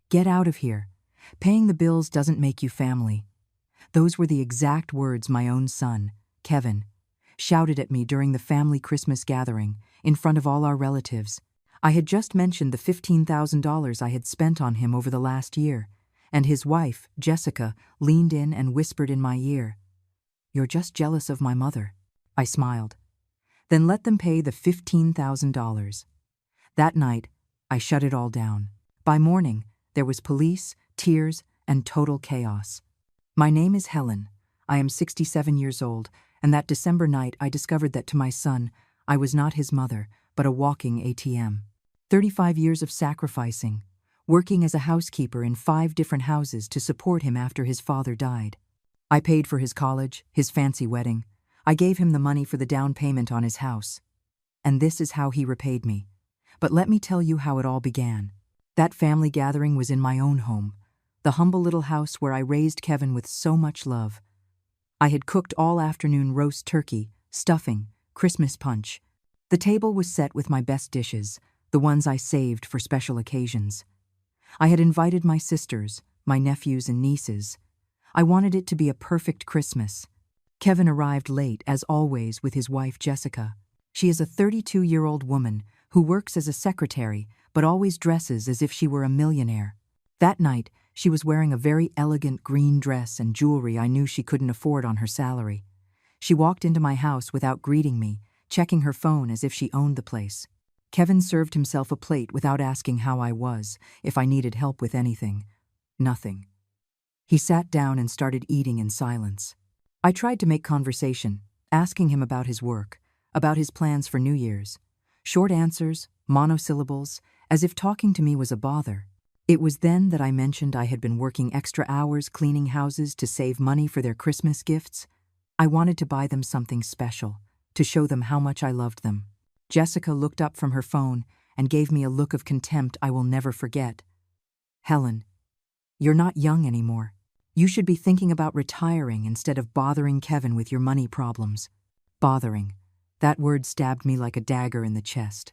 Get out of here. Paying the bills doesn't make you family. Those were the exact words my own son, Kevin, shouted at me during the family Christmas gathering, in front of all our relatives. I had just mentioned the $15,000 I had spent on him over the last year, and his wife, Jessica, leaned in and whispered in my ear, "You're just jealous of my mother." I smiled. "Then let them pay the $15,000. That night, I shut it all down. By morning, there was police, tears, and total chaos. My name is Helen. I am 67 years old, and that December night I discovered that to my son, I was not his mother, but a walking ATM. 35 years of sacrificing, working as a housekeeper in 5 different houses to support him after his father died. I paid for his college, his fancy wedding. I gave him the money for the down payment on his house. And this is how he repaid me. But let me tell you how it all began. That family gathering was in my own home, the humble little house where I raised Kevin with so much love. I had cooked all afternoon roast turkey, stuffing, Christmas punch. The table was set with my best dishes, the ones I saved for special occasions. I had invited my sisters, my nephews and nieces. I wanted it to be a perfect Christmas. Kevin arrived late, as always, with his wife Jessica. She is a 32-year-old woman who works as a secretary but always dresses as if she were a millionaire. That night, she was wearing a very elegant green dress and jewelry I knew she couldn't afford on her salary. She walked into my house without greeting me, checking her phone as if she owned the place. Kevin served himself a plate without asking how I was, if I needed help with anything. Nothing. He sat down and started eating in silence. I tried to make conversation, asking him about his work, about his plans for New Year's. Short answers, monosyllables, as if talking to me was a bother. It was then that I mentioned I had been working extra hours cleaning houses to save money for their Christmas gifts. I wanted to buy them something special, to show them how much I loved them. Jessica looked up from her phone and gave me a look of contempt I will never forget. "Helen, you're not young anymore. You should be thinking about retiring instead of bothering Kevin with your money problems." Bothering. That word stabbed me like a dagger in the chest.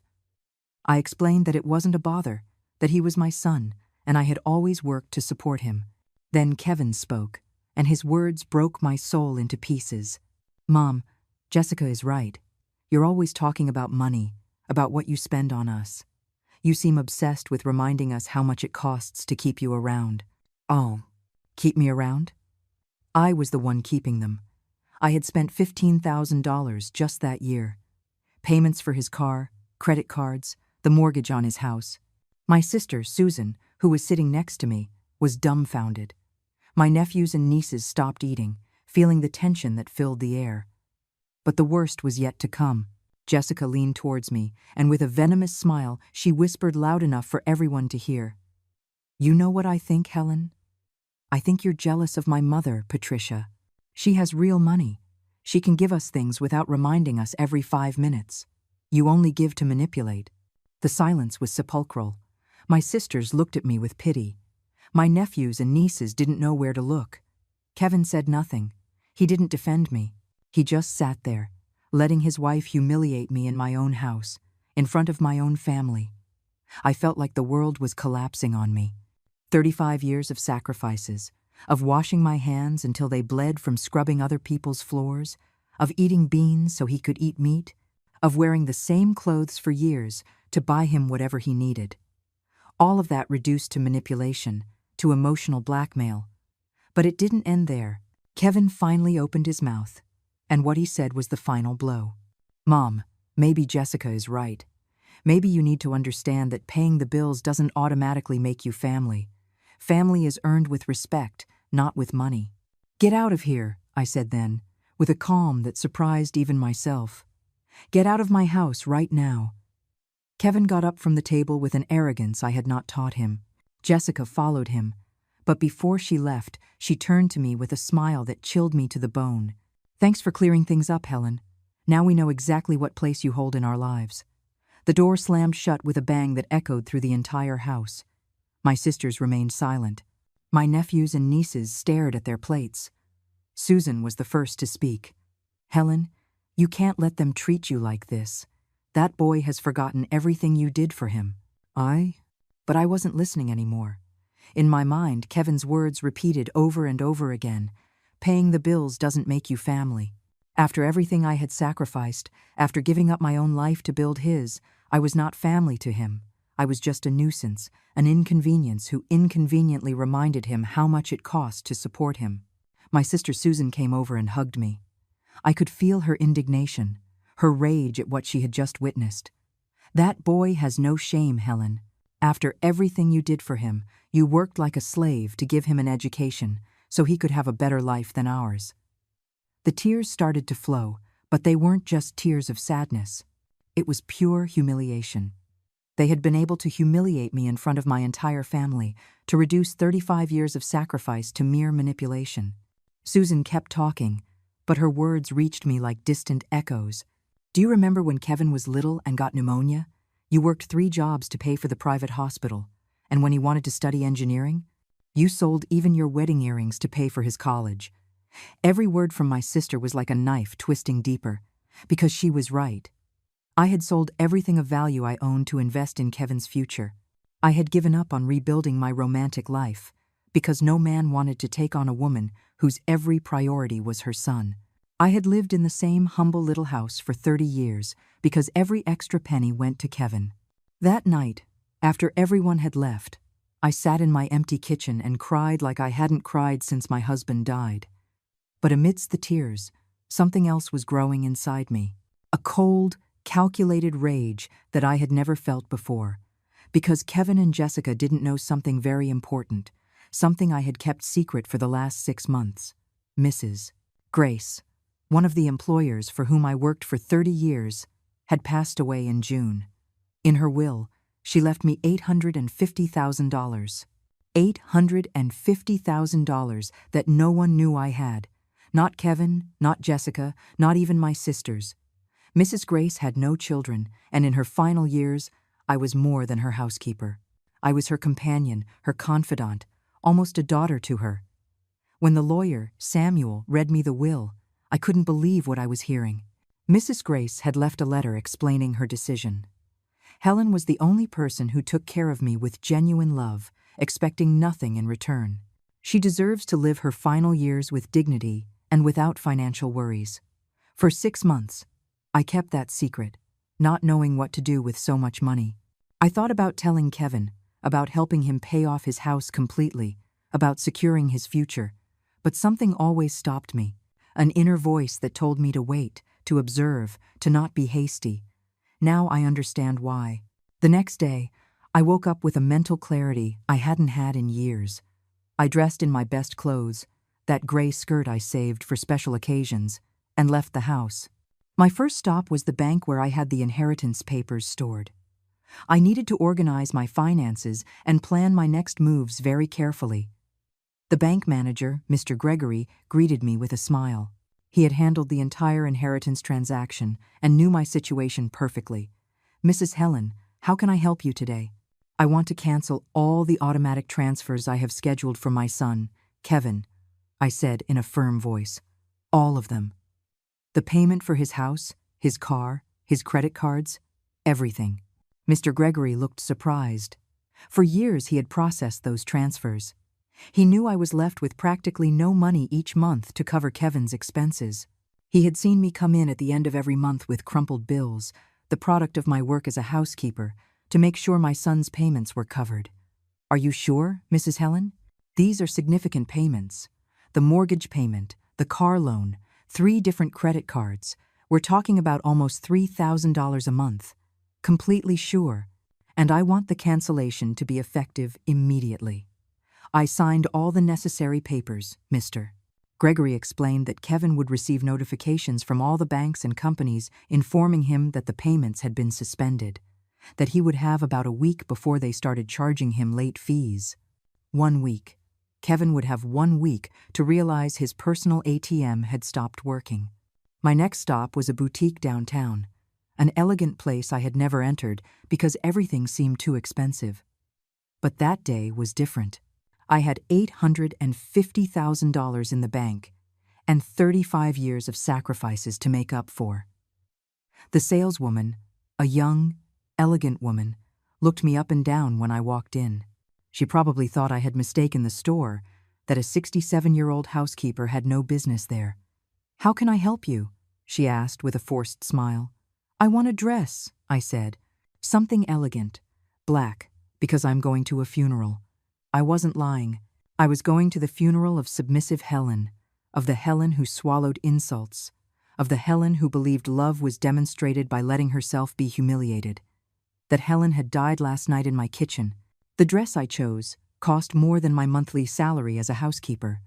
I explained that it wasn't a bother, that he was my son, and I had always worked to support him. Then Kevin spoke, and his words broke my soul into pieces. "Mom, Jessica is right. You're always talking about money, about what you spend on us. You seem obsessed with reminding us how much it costs to keep you around." "Oh, keep me around?" I was the one keeping them. I had spent $15,000 just that year. Payments for his car, credit cards, the mortgage on his house. My sister, Susan, who was sitting next to me, was dumbfounded. My nephews and nieces stopped eating, feeling the tension that filled the air. But the worst was yet to come. Jessica leaned towards me, and with a venomous smile, she whispered loud enough for everyone to hear. "You know what I think, Helen? I think you're jealous of my mother, Patricia. She has real money. She can give us things without reminding us every 5 minutes. You only give to manipulate." The silence was sepulchral. My sisters looked at me with pity. My nephews and nieces didn't know where to look. Kevin said nothing. He didn't defend me. He just sat there, letting his wife humiliate me in my own house, in front of my own family. I felt like the world was collapsing on me. 35 years of sacrifices, of washing my hands until they bled from scrubbing other people's floors, of eating beans so he could eat meat, of wearing the same clothes for years to buy him whatever he needed. All of that reduced to manipulation, to emotional blackmail. But it didn't end there. Kevin finally opened his mouth, and what he said was the final blow. "Mom, maybe Jessica is right. Maybe you need to understand that paying the bills doesn't automatically make you family. Family is earned with respect, not with money." "Get out of here," I said then, with a calm that surprised even myself. "Get out of my house right now." Kevin got up from the table with an arrogance I had not taught him. Jessica followed him, but before she left, she turned to me with a smile that chilled me to the bone. "Thanks for clearing things up, Helen. Now we know exactly what place you hold in our lives." The door slammed shut with a bang that echoed through the entire house. My sisters remained silent. My nephews and nieces stared at their plates. Susan was the first to speak. "Helen, you can't let them treat you like this. That boy has forgotten everything you did for him." But I wasn't listening anymore. In my mind, Kevin's words repeated over and over again. Paying the bills doesn't make you family. After everything I had sacrificed, after giving up my own life to build his, I was not family to him. I was just a nuisance, an inconvenience who inconveniently reminded him how much it cost to support him. My sister Susan came over and hugged me. I could feel her indignation, her rage at what she had just witnessed. That boy has no shame, Helen. After everything you did for him, you worked like a slave to give him an education so he could have a better life than ours. The tears started to flow, but they weren't just tears of sadness. It was pure humiliation. They had been able to humiliate me in front of my entire family, to reduce 35 years of sacrifice to mere manipulation. Susan kept talking, but her words reached me like distant echoes. Do you remember when Kevin was little and got pneumonia? You worked 3 jobs to pay for the private hospital, and when he wanted to study engineering, you sold even your wedding earrings to pay for his college. Every word from my sister was like a knife twisting deeper, because she was right. I had sold everything of value I owned to invest in Kevin's future. I had given up on rebuilding my romantic life, because no man wanted to take on a woman whose every priority was her son. I had lived in the same humble little house for 30 years, because every extra penny went to Kevin. That night, after everyone had left, I sat in my empty kitchen and cried like I hadn't cried since my husband died. But amidst the tears, something else was growing inside me. A cold, calculated rage that I had never felt before. Because Kevin and Jessica didn't know something very important, something I had kept secret for the last 6 months. Mrs. Grace, one of the employers for whom I worked for 30 years, had passed away in June. In her will, she left me $850,000. $850,000 that no one knew I had. Not Kevin, not Jessica, not even my sisters. Mrs. Grace had no children, and in her final years, I was more than her housekeeper. I was her companion, her confidant, almost a daughter to her. When the lawyer, Samuel, read me the will, I couldn't believe what I was hearing. Mrs. Grace had left a letter explaining her decision. Helen was the only person who took care of me with genuine love, expecting nothing in return. She deserves to live her final years with dignity and without financial worries. For 6 months, I kept that secret, not knowing what to do with so much money. I thought about telling Kevin, about helping him pay off his house completely, about securing his future, but something always stopped me, an inner voice that told me to wait, to observe, to not be hasty. Now I understand why. The next day, I woke up with a mental clarity I hadn't had in years. I dressed in my best clothes, that gray skirt I saved for special occasions, and left the house. My first stop was the bank where I had the inheritance papers stored. I needed to organize my finances and plan my next moves very carefully. The bank manager, Mr. Gregory, greeted me with a smile. He had handled the entire inheritance transaction and knew my situation perfectly. Mrs. Helen, how can I help you today? I want to cancel all the automatic transfers I have scheduled for my son, Kevin, I said in a firm voice. All of them. The payment for his house, his car, his credit cards, everything. Mr. Gregory looked surprised. For years he had processed those transfers. He knew I was left with practically no money each month to cover Kevin's expenses. He had seen me come in at the end of every month with crumpled bills, the product of my work as a housekeeper, to make sure my son's payments were covered. Are you sure, Mrs. Helen? These are significant payments. The mortgage payment, the car loan, 3 different credit cards. We're talking about almost $3,000 a month. Completely sure. And I want the cancellation to be effective immediately. I signed all the necessary papers, Mr. Gregory explained that Kevin would receive notifications from all the banks and companies informing him that the payments had been suspended, that he would have about a week before they started charging him late fees. 1 week. Kevin would have 1 week to realize his personal ATM had stopped working. My next stop was a boutique downtown, an elegant place I had never entered because everything seemed too expensive. But that day was different. I had $850,000 in the bank and 35 years of sacrifices to make up for. The saleswoman, a young, elegant woman, looked me up and down when I walked in. She probably thought I had mistaken the store, that a 67-year-old housekeeper had no business there. "How can I help you?" she asked with a forced smile. "I want a dress," I said. "Something elegant. Black, because I'm going to a funeral." I wasn't lying. I was going to the funeral of submissive Helen, of the Helen who swallowed insults, of the Helen who believed love was demonstrated by letting herself be humiliated. That Helen had died last night in my kitchen. The dress I chose cost more than my monthly salary as a housekeeper.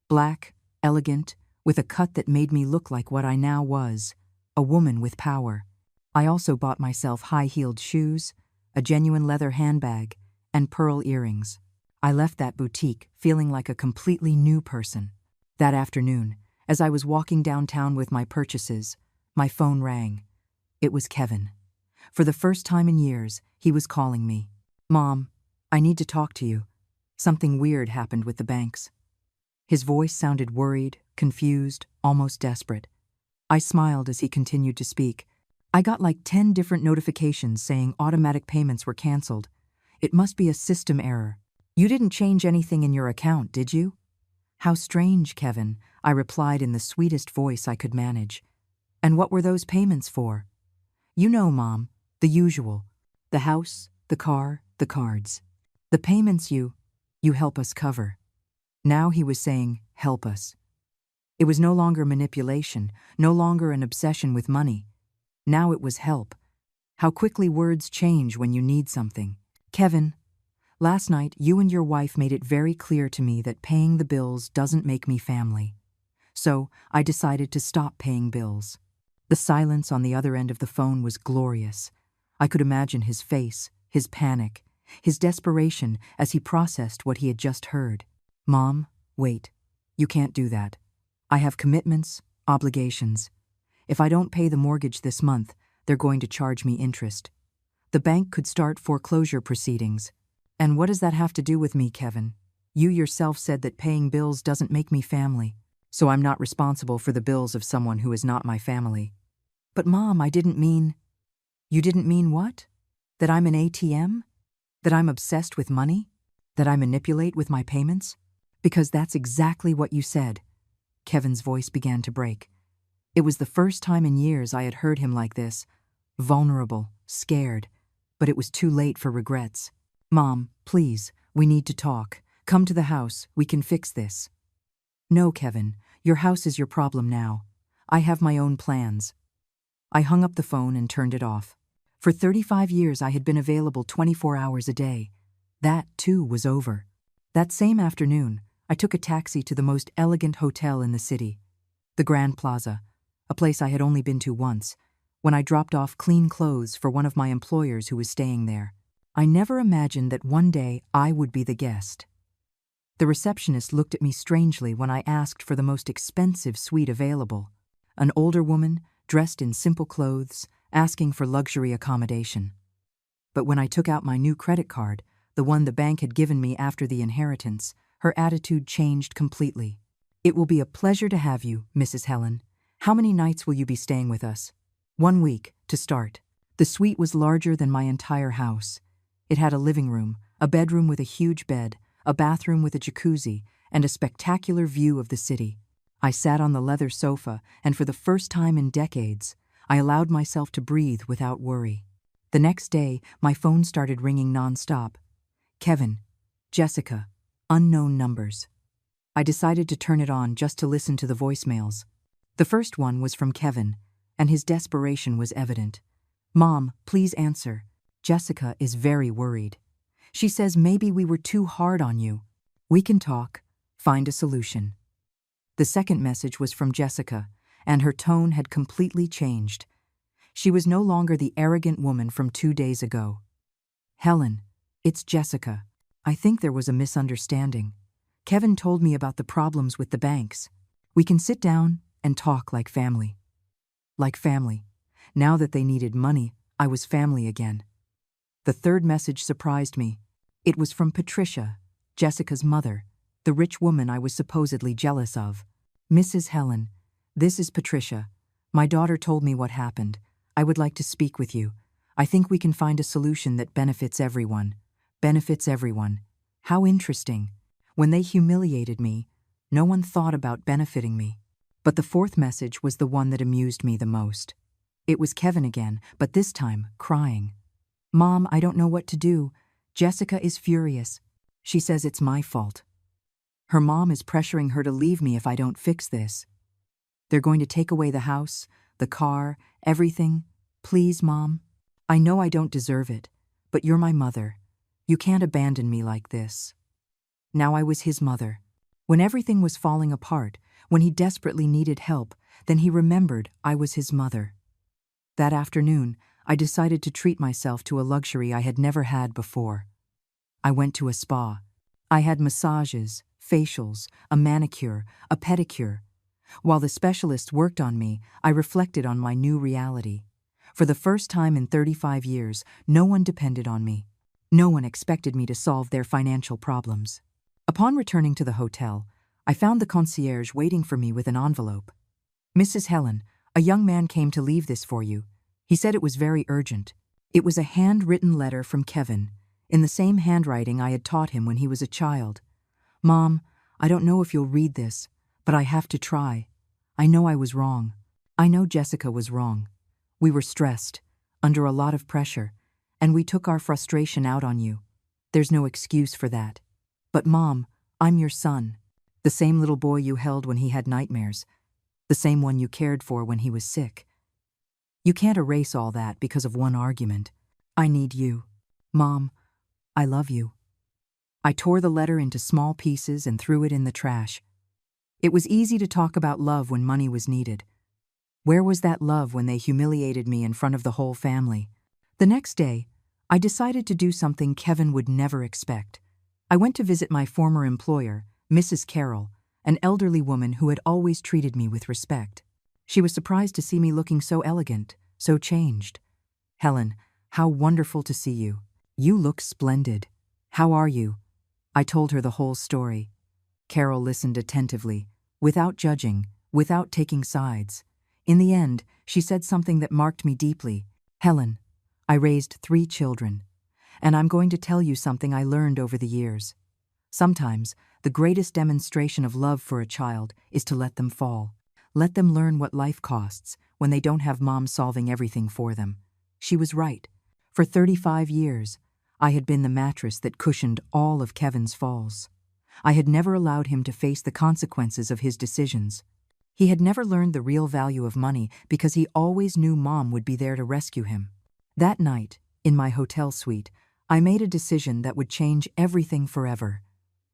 Black, elegant, with a cut that made me look like what I now was, a woman with power. I also bought myself high-heeled shoes, a genuine leather handbag, and pearl earrings. I left that boutique feeling like a completely new person. That afternoon, as I was walking downtown with my purchases, my phone rang. It was Kevin. For the first time in years, he was calling me. "Mom, I need to talk to you. Something weird happened with the banks." His voice sounded worried, confused, almost desperate. I smiled as he continued to speak. "I got like 10 different notifications saying automatic payments were canceled. It must be a system error. You didn't change anything in your account, did you?" "How strange, Kevin," I replied in the sweetest voice I could manage. "And what were those payments for?" "You know, Mom, the usual. The house, the car, the cards. The payments you help us cover." Now he was saying, "help us." It was no longer manipulation, no longer an obsession with money. Now it was help. How quickly words change when you need something. "Kevin, last night you and your wife made it very clear to me that paying the bills doesn't make me family. So I decided to stop paying bills." The silence on the other end of the phone was glorious. I could imagine his face, his panic, his desperation as he processed what he had just heard. "Mom, wait. You can't do that. I have commitments, obligations. If I don't pay the mortgage this month, they're going to charge me interest. The bank could start foreclosure proceedings. And what does that have to do with me, Kevin? You yourself said that paying bills doesn't make me family, so I'm not responsible for the bills of someone who is not my family." "But Mom, I didn't mean..." "You didn't mean what? That I'm an ATM? That I'm obsessed with money? That I manipulate with my payments? Because that's exactly what you said." Kevin's voice began to break. It was the first time in years I had heard him like this, vulnerable, scared, but it was too late for regrets. "Mom, please, we need to talk. Come to the house, we can fix this." "No, Kevin, your house is your problem now. I have my own plans." I hung up the phone and turned it off. For 35 years I had been available 24 hours a day. That, too, was over. That same afternoon, I took a taxi to the most elegant hotel in the city, the Grand Plaza, a place I had only been to once, when I dropped off clean clothes for one of my employers who was staying there. I never imagined that one day I would be the guest. The receptionist looked at me strangely when I asked for the most expensive suite available. An older woman, dressed in simple clothes, asking for luxury accommodation. But when I took out my new credit card, the one the bank had given me after the inheritance, her attitude changed completely. "It will be a pleasure to have you, Mrs. Helen. How many nights will you be staying with us?" "1 week, to start." The suite was larger than my entire house. It had a living room, a bedroom with a huge bed, a bathroom with a jacuzzi, and a spectacular view of the city. I sat on the leather sofa, and for the first time in decades, I allowed myself to breathe without worry. The next day, my phone started ringing nonstop. Kevin, Jessica, unknown numbers. I decided to turn it on just to listen to the voicemails. The first one was from Kevin, and his desperation was evident. "Mom, please answer. Jessica is very worried. She says maybe we were too hard on you. We can talk, find a solution." The second message was from Jessica, and her tone had completely changed. She was no longer the arrogant woman from 2 days ago. "Helen, it's Jessica. I think there was a misunderstanding. Kevin told me about the problems with the banks. We can sit down and talk like family." Like family. Now that they needed money, I was family again. The third message surprised me. It was from Patricia, Jessica's mother, the rich woman I was supposedly jealous of. "Mrs. Helen, this is Patricia. My daughter told me what happened. I would like to speak with you. I think we can find a solution that benefits everyone. Benefits everyone." How interesting. When they humiliated me, no one thought about benefiting me. But the fourth message was the one that amused me the most. It was Kevin again, but this time crying. "Mom, I don't know what to do. Jessica is furious. She says it's my fault. Her mom is pressuring her to leave me if I don't fix this. They're going to take away the house, the car, everything. Please, Mom. I know I don't deserve it, but you're my mother. You can't abandon me like this." Now I was his mother. When everything was falling apart, when he desperately needed help, then he remembered I was his mother. That afternoon, I decided to treat myself to a luxury I had never had before. I went to a spa. I had massages, facials, a manicure, a pedicure. While the specialists worked on me, I reflected on my new reality. For the first time in 35 years, no one depended on me. No one expected me to solve their financial problems. Upon returning to the hotel, I found the concierge waiting for me with an envelope. "Mrs. Helen, a young man came to leave this for you. He said it was very urgent." It was a handwritten letter from Kevin, in the same handwriting I had taught him when he was a child. "Mom, I don't know if you'll read this, but I have to try. I know I was wrong. I know Jessica was wrong. We were stressed, under a lot of pressure, and we took our frustration out on you. There's no excuse for that. But Mom, I'm your son, the same little boy you held when he had nightmares, the same one you cared for when he was sick. You can't erase all that because of one argument. I need you. Mom, I love you." I tore the letter into small pieces and threw it in the trash. It was easy to talk about love when money was needed. Where was that love when they humiliated me in front of the whole family? The next day, I decided to do something Kevin would never expect. I went to visit my former employer, Mrs. Carroll, an elderly woman who had always treated me with respect. She was surprised to see me looking so elegant, so changed. "Helen, how wonderful to see you. You look splendid. How are you?" I told her the whole story. Carol listened attentively, without judging, without taking sides. In the end, she said something that marked me deeply. "Helen, I raised 3 children, and I'm going to tell you something I learned over the years. Sometimes, the greatest demonstration of love for a child is to let them fall. Let them learn what life costs when they don't have mom solving everything for them." She was right. For 35 years, I had been the mattress that cushioned all of Kevin's falls. I had never allowed him to face the consequences of his decisions. He had never learned the real value of money because he always knew Mom would be there to rescue him. That night, in my hotel suite, I made a decision that would change everything forever.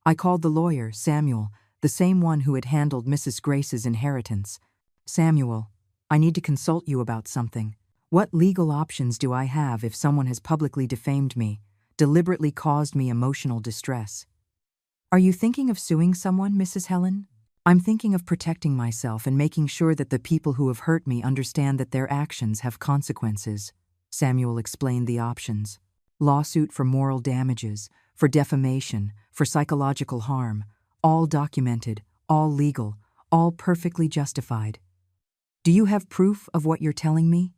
I called the lawyer, Samuel, the same one who had handled Mrs. Grace's inheritance. "Samuel, I need to consult you about something. What legal options do I have if someone has publicly defamed me, deliberately caused me emotional distress?" "Are you thinking of suing someone, Mrs. Helen?" "I'm thinking of protecting myself and making sure that the people who have hurt me understand that their actions have consequences." Samuel explained the options. Lawsuit for moral damages, for defamation, for psychological harm, all documented, all legal, all perfectly justified. "Do you have proof of what you're telling me?"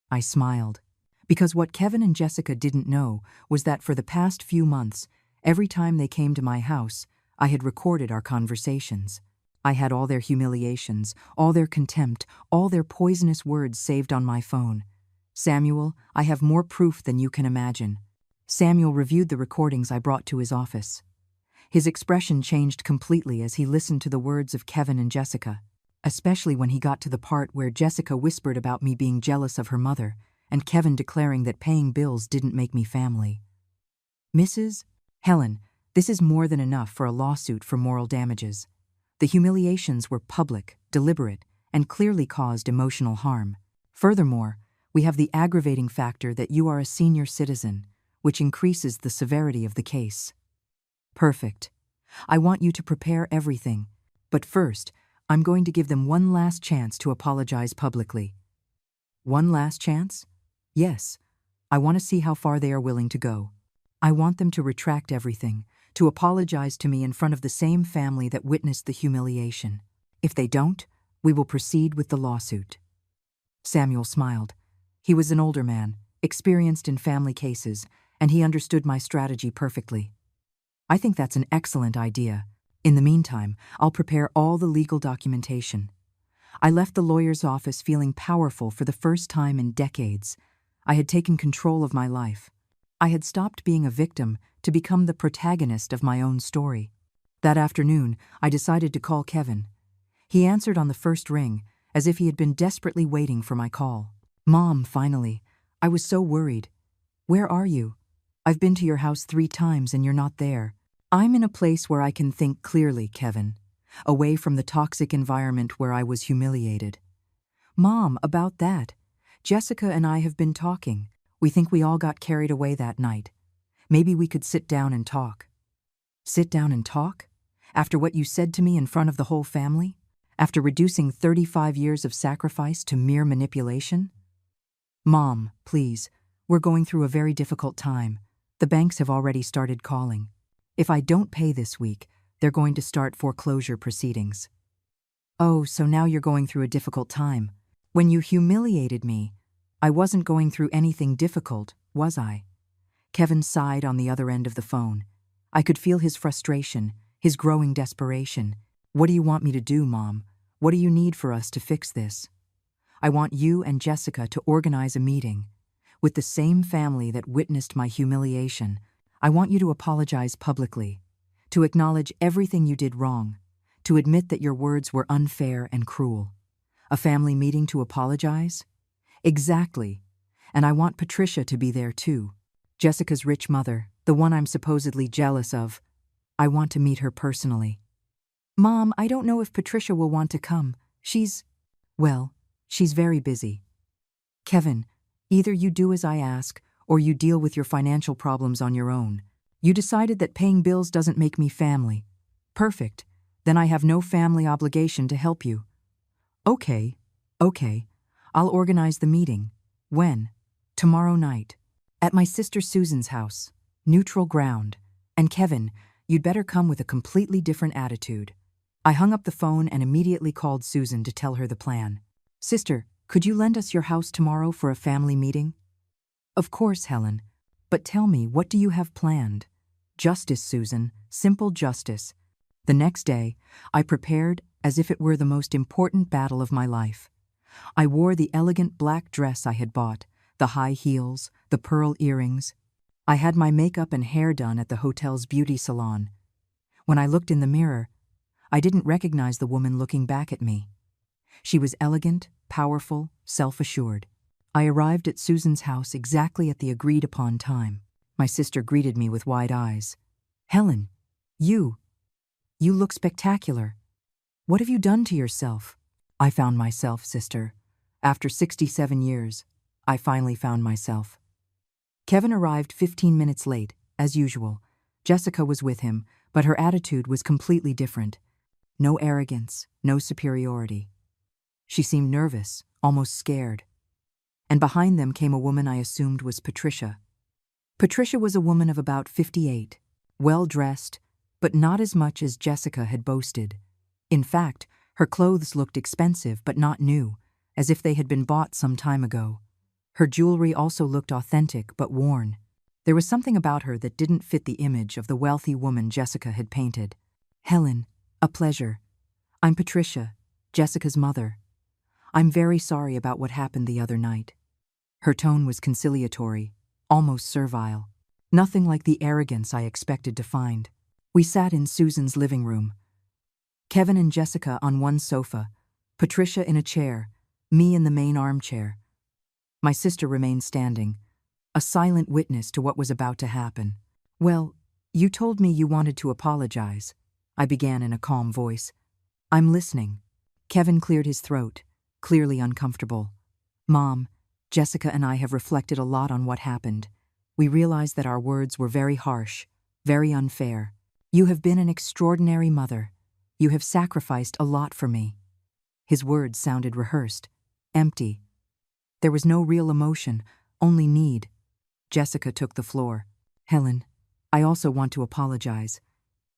I smiled, because what Kevin and Jessica didn't know was that for the past few months, every time they came to my house, I had recorded our conversations. I had all their humiliations, all their contempt, all their poisonous words saved on my phone. "Samuel, I have more proof than you can imagine." Samuel reviewed the recordings I brought to his office. His expression changed completely as he listened to the words of Kevin and Jessica, especially when he got to the part where Jessica whispered about me being jealous of her mother and Kevin declaring that paying bills didn't make me family. "Mrs. Helen, this is more than enough for a lawsuit for moral damages. The humiliations were public, deliberate, and clearly caused emotional harm. Furthermore, we have the aggravating factor that you are a senior citizen, which increases the severity of the case." "Perfect. I want you to prepare everything, but first, I'm going to give them one last chance to apologize publicly." "One last chance?" "Yes. I want to see how far they are willing to go. I want them to retract everything, to apologize to me in front of the same family that witnessed the humiliation. If they don't, we will proceed with the lawsuit." Samuel smiled. He was an older man, experienced in family cases, and he understood my strategy perfectly. I think that's an excellent idea. In the meantime, I'll prepare all the legal documentation. I left the lawyer's office feeling powerful for the first time in decades. I had taken control of my life. I had stopped being a victim to become the protagonist of my own story. That afternoon, I decided to call Kevin. He answered on the first ring, as if he had been desperately waiting for my call. "Mom, finally. I was so worried. Where are you? I've been to your house 3 times and you're not there." "I'm in a place where I can think clearly, Kevin. Away from the toxic environment where I was humiliated." "Mom, about that. Jessica and I have been talking. We think we all got carried away that night. Maybe we could sit down and talk." "Sit down and talk? After what you said to me in front of the whole family? After reducing 35 years of sacrifice to mere manipulation?" "Mom, please. We're going through a very difficult time. The banks have already started calling. If I don't pay this week, they're going to start foreclosure proceedings." "Oh, so now you're going through a difficult time. When you humiliated me, I wasn't going through anything difficult, was I?" Kevin sighed on the other end of the phone. I could feel his frustration, his growing desperation. "What do you want me to do, Mom? What do you need for us to fix this?" "I want you and Jessica to organize a meeting. With the same family that witnessed my humiliation, I want you to apologize publicly, to acknowledge everything you did wrong, to admit that your words were unfair and cruel." "A family meeting to apologize?" "Exactly. And I want Patricia to be there too. Jessica's rich mother, the one I'm supposedly jealous of. I want to meet her personally." "Mom, I don't know if Patricia will want to come. She's very busy." "Kevin, either you do as I ask, or you deal with your financial problems on your own. You decided that paying bills doesn't make me family. Perfect. Then I have no family obligation to help you." Okay. I'll organize the meeting." "When?" "Tomorrow night. At my sister Susan's house. Neutral ground. And Kevin, you'd better come with a completely different attitude." I hung up the phone and immediately called Susan to tell her the plan. "Sister, could you lend us your house tomorrow for a family meeting?" "Of course, Helen. But tell me, what do you have planned?" "Justice, Susan. Simple justice." The next day, I prepared as if it were the most important battle of my life. I wore the elegant black dress I had bought, the high heels, the pearl earrings. I had my makeup and hair done at the hotel's beauty salon. When I looked in the mirror, I didn't recognize the woman looking back at me. She was elegant, powerful, self-assured. I arrived at Susan's house exactly at the agreed-upon time. My sister greeted me with wide eyes. "Helen, you look spectacular. What have you done to yourself?" "I found myself, sister. After 67 years, I finally found myself." Kevin arrived 15 minutes late, as usual. Jessica was with him, but her attitude was completely different. No arrogance, no superiority. She seemed nervous, almost scared. And behind them came a woman I assumed was Patricia. Patricia was a woman of about 58, well-dressed, but not as much as Jessica had boasted. In fact, her clothes looked expensive but not new, as if they had been bought some time ago. Her jewelry also looked authentic but worn. There was something about her that didn't fit the image of the wealthy woman Jessica had painted. "Helen, a pleasure. I'm Patricia, Jessica's mother. I'm very sorry about what happened the other night." Her tone was conciliatory, almost servile. Nothing like the arrogance I expected to find. We sat in Susan's living room. Kevin and Jessica on one sofa, Patricia in a chair, me in the main armchair. My sister remained standing, a silent witness to what was about to happen. "Well, you told me you wanted to apologize," I began in a calm voice. "I'm listening." Kevin cleared his throat, clearly uncomfortable. "Mom, Jessica and I have reflected a lot on what happened. We realize that our words were very harsh, very unfair. You have been an extraordinary mother. You have sacrificed a lot for me." His words sounded rehearsed, empty. There was no real emotion, only need. Jessica took the floor. "Helen, I also want to apologize.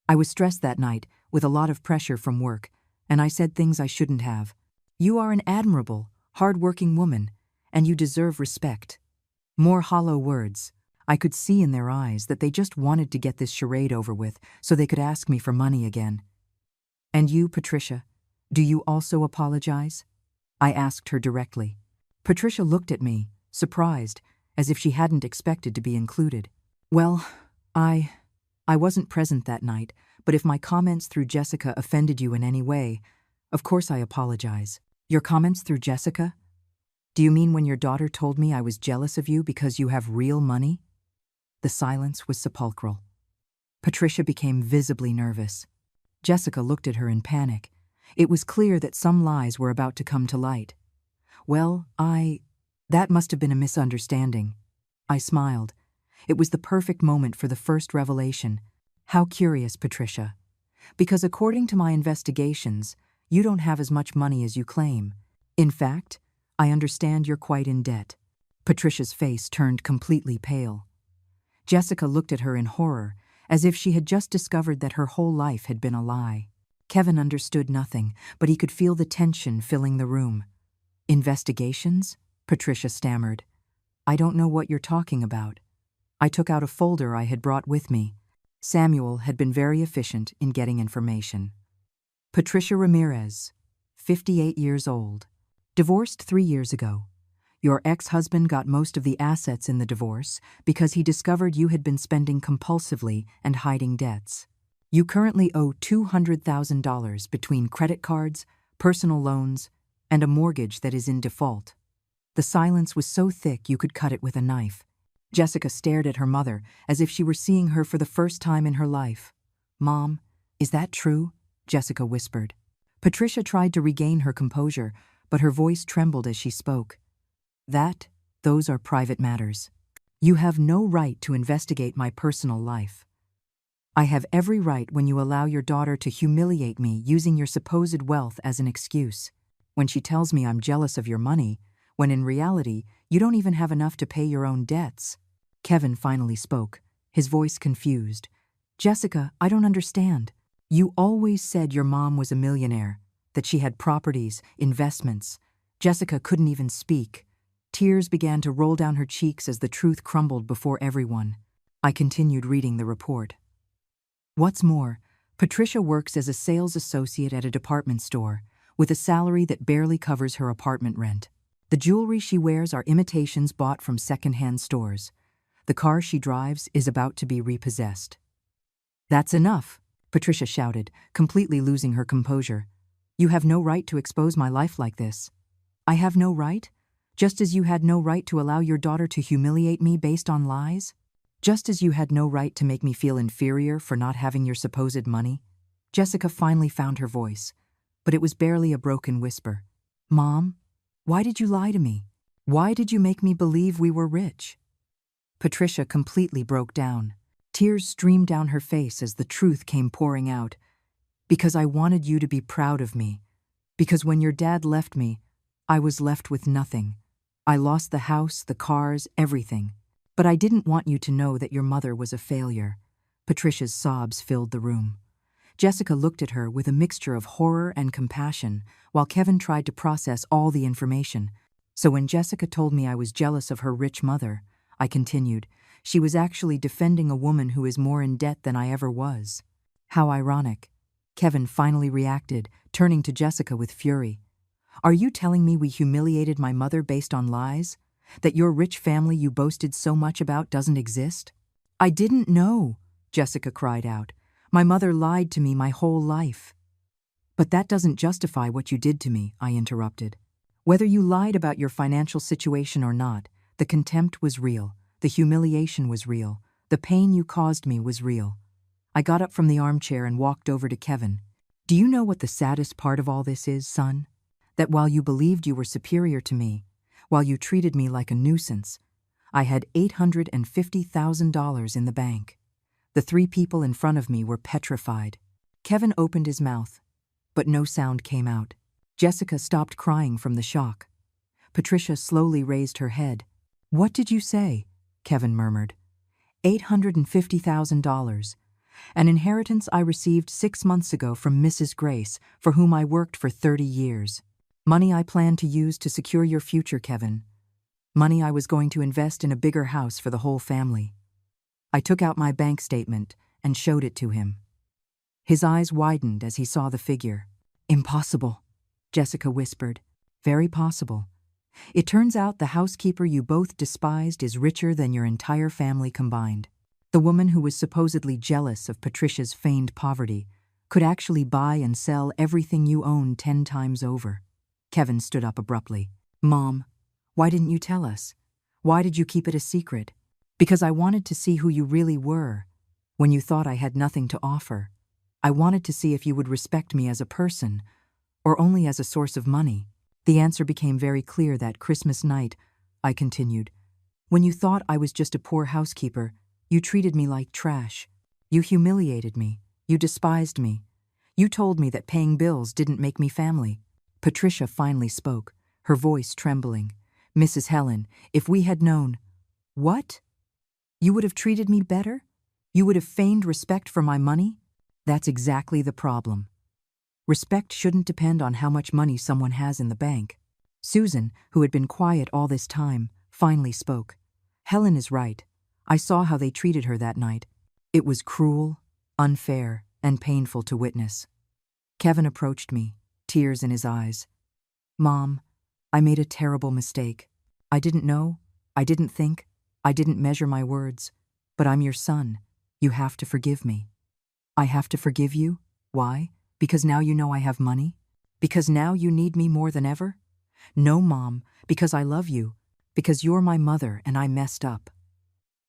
I was stressed that night, with a lot of pressure from work, and I said things I shouldn't have. You are an admirable, hard-working woman, and you deserve respect." More hollow words. I could see in their eyes that they just wanted to get this charade over with so they could ask me for money again. "And you, Patricia, do you also apologize?" I asked her directly. Patricia looked at me, surprised, as if she hadn't expected to be included. "Well, I wasn't present that night, but if my comments through Jessica offended you in any way, of course I apologize." "Your comments through Jessica? Do you mean when your daughter told me I was jealous of you because you have real money?" The silence was sepulchral. Patricia became visibly nervous. Jessica looked at her in panic. It was clear that some lies were about to come to light. "Well, that must have been a misunderstanding." I smiled. It was the perfect moment for the first revelation. "How curious, Patricia. Because according to my investigations, you don't have as much money as you claim. In fact, I understand you're quite in debt." Patricia's face turned completely pale. Jessica looked at her in horror, as if she had just discovered that her whole life had been a lie. Kevin understood nothing, but he could feel the tension filling the room. "Investigations?" Patricia stammered. "I don't know what you're talking about." I took out a folder I had brought with me. Samuel had been very efficient in getting information. "Patricia Ramirez, 58 years old. Divorced 3 years ago. Your ex-husband got most of the assets in the divorce because he discovered you had been spending compulsively and hiding debts. You currently owe $200,000 between credit cards, personal loans, and a mortgage that is in default." The silence was so thick you could cut it with a knife. Jessica stared at her mother as if she were seeing her for the first time in her life. "Mom, is that true?" Jessica whispered. Patricia tried to regain her composure, but her voice trembled as she spoke. Those are private matters. You have no right to investigate my personal life. I have every right when you allow your daughter to humiliate me using your supposed wealth as an excuse. When she tells me I'm jealous of your money, when in reality, you don't even have enough to pay your own debts." Kevin finally spoke, his voice confused. "Jessica, I don't understand. You always said your mom was a millionaire, that she had properties, investments." Jessica couldn't even speak. Tears began to roll down her cheeks as the truth crumbled before everyone. I continued reading the report. "What's more, Patricia works as a sales associate at a department store, with a salary that barely covers her apartment rent. The jewelry she wears are imitations bought from secondhand stores. The car she drives is about to be repossessed." "That's enough," Patricia shouted, completely losing her composure. "You have no right to expose my life like this." "I have no right? Just as you had no right to allow your daughter to humiliate me based on lies? Just as you had no right to make me feel inferior for not having your supposed money?" Jessica finally found her voice, but it was barely a broken whisper. "Mom, why did you lie to me? Why did you make me believe we were rich?" Patricia completely broke down. Tears streamed down her face as the truth came pouring out. "Because I wanted you to be proud of me. Because when your dad left me, I was left with nothing. I lost the house, the cars, everything. But I didn't want you to know that your mother was a failure." Patricia's sobs filled the room. Jessica looked at her with a mixture of horror and compassion, while Kevin tried to process all the information. "So when Jessica told me I was jealous of her rich mother," I continued, "she was actually defending a woman who is more in debt than I ever was." "How ironic." Kevin finally reacted, turning to Jessica with fury. "Are you telling me we humiliated my mother based on lies? That your rich family you boasted so much about doesn't exist?" "I didn't know," Jessica cried out. "My mother lied to me my whole life." "But that doesn't justify what you did to me," I interrupted. "Whether you lied about your financial situation or not, the contempt was real, the humiliation was real, the pain you caused me was real." I got up from the armchair and walked over to Kevin. "Do you know what the saddest part of all this is, son? That while you believed you were superior to me, while you treated me like a nuisance, I had $850,000 in the bank. The 3 people in front of me were petrified." Kevin opened his mouth, but no sound came out. Jessica stopped crying from the shock. Patricia slowly raised her head. "What did you say?" Kevin murmured. $850,000. An inheritance I received 6 months ago from Mrs. Grace, for whom I worked for 30 years. Money I plan to use to secure your future, Kevin." Money I was going to invest in a bigger house for the whole family. I took out my bank statement and showed it to him. His eyes widened as he saw the figure. "Impossible," Jessica whispered. "Very possible. It turns out the housekeeper you both despised is richer than your entire family combined. The woman who was supposedly jealous of Patricia's feigned poverty could actually buy and sell everything you own 10 times over." Kevin stood up abruptly. "Mom, why didn't you tell us? Why did you keep it a secret?" "Because I wanted to see who you really were. When you thought I had nothing to offer, I wanted to see if you would respect me as a person, or only as a source of money." The answer became very clear that Christmas night, I continued. "When you thought I was just a poor housekeeper, you treated me like trash. You humiliated me. You despised me. You told me that paying bills didn't make me family." Patricia finally spoke, her voice trembling. "Mrs. Helen, if we had known—" "What? You would have treated me better? You would have feigned respect for my money? That's exactly the problem. Respect shouldn't depend on how much money someone has in the bank." Susan, who had been quiet all this time, finally spoke. "Helen is right. I saw how they treated her that night. It was cruel, unfair, and painful to witness." Kevin approached me, tears in his eyes. "Mom, I made a terrible mistake. I didn't know, I didn't think, I didn't measure my words. But I'm your son. You have to forgive me." "I have to forgive you? Why? Because now you know I have money? Because now you need me more than ever?" "No, Mom, because I love you. Because you're my mother and I messed up."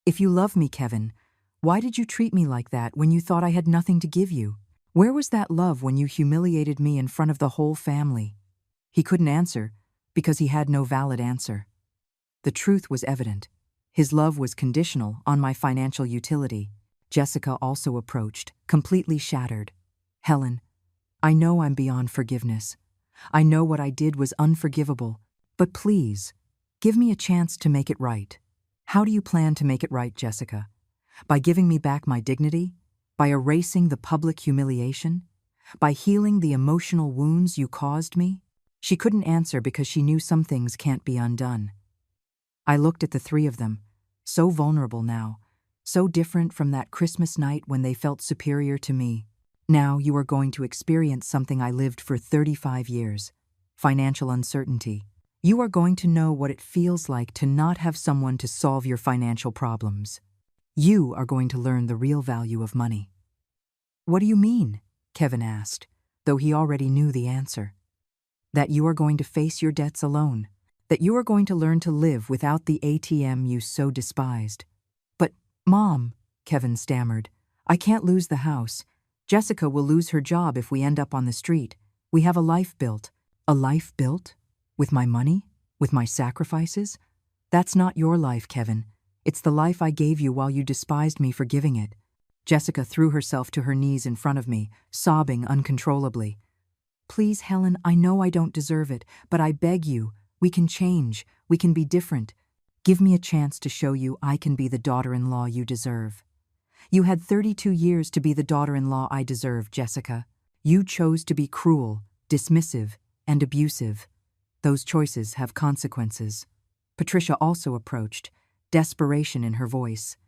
"If you love me, Kevin, why did you treat me like that when you thought I had nothing to give you? Where was that love when you humiliated me in front of the whole family?" He couldn't answer because he had no valid answer. The truth was evident. His love was conditional on my financial utility. Jessica also approached, completely shattered. "Helen, I know I'm beyond forgiveness. I know what I did was unforgivable, but please, give me a chance to make it right." "How do you plan to make it right, Jessica? By giving me back my dignity? By erasing the public humiliation? By healing the emotional wounds you caused me?" She couldn't answer because she knew some things can't be undone. I looked at the three of them, so vulnerable now, so different from that Christmas night when they felt superior to me. "Now you are going to experience something I lived for 35 years. Financial uncertainty. You are going to know what it feels like to not have someone to solve your financial problems. You are going to learn the real value of money." "What do you mean?" Kevin asked, though he already knew the answer. "That you are going to face your debts alone. That you are going to learn to live without the ATM you so despised." "But, Mom," Kevin stammered, "I can't lose the house. Jessica will lose her job if we end up on the street. We have a life built." "A life built? With my money? With my sacrifices? That's not your life, Kevin. It's the life I gave you while you despised me for giving it." Jessica threw herself to her knees in front of me, sobbing uncontrollably. "Please, Helen, I know I don't deserve it, but I beg you, we can change, we can be different. Give me a chance to show you I can be the daughter-in-law you deserve." "You had 32 years to be the daughter-in-law I deserve, Jessica. You chose to be cruel, dismissive, and abusive. Those choices have consequences." Patricia also approached, desperation in her voice.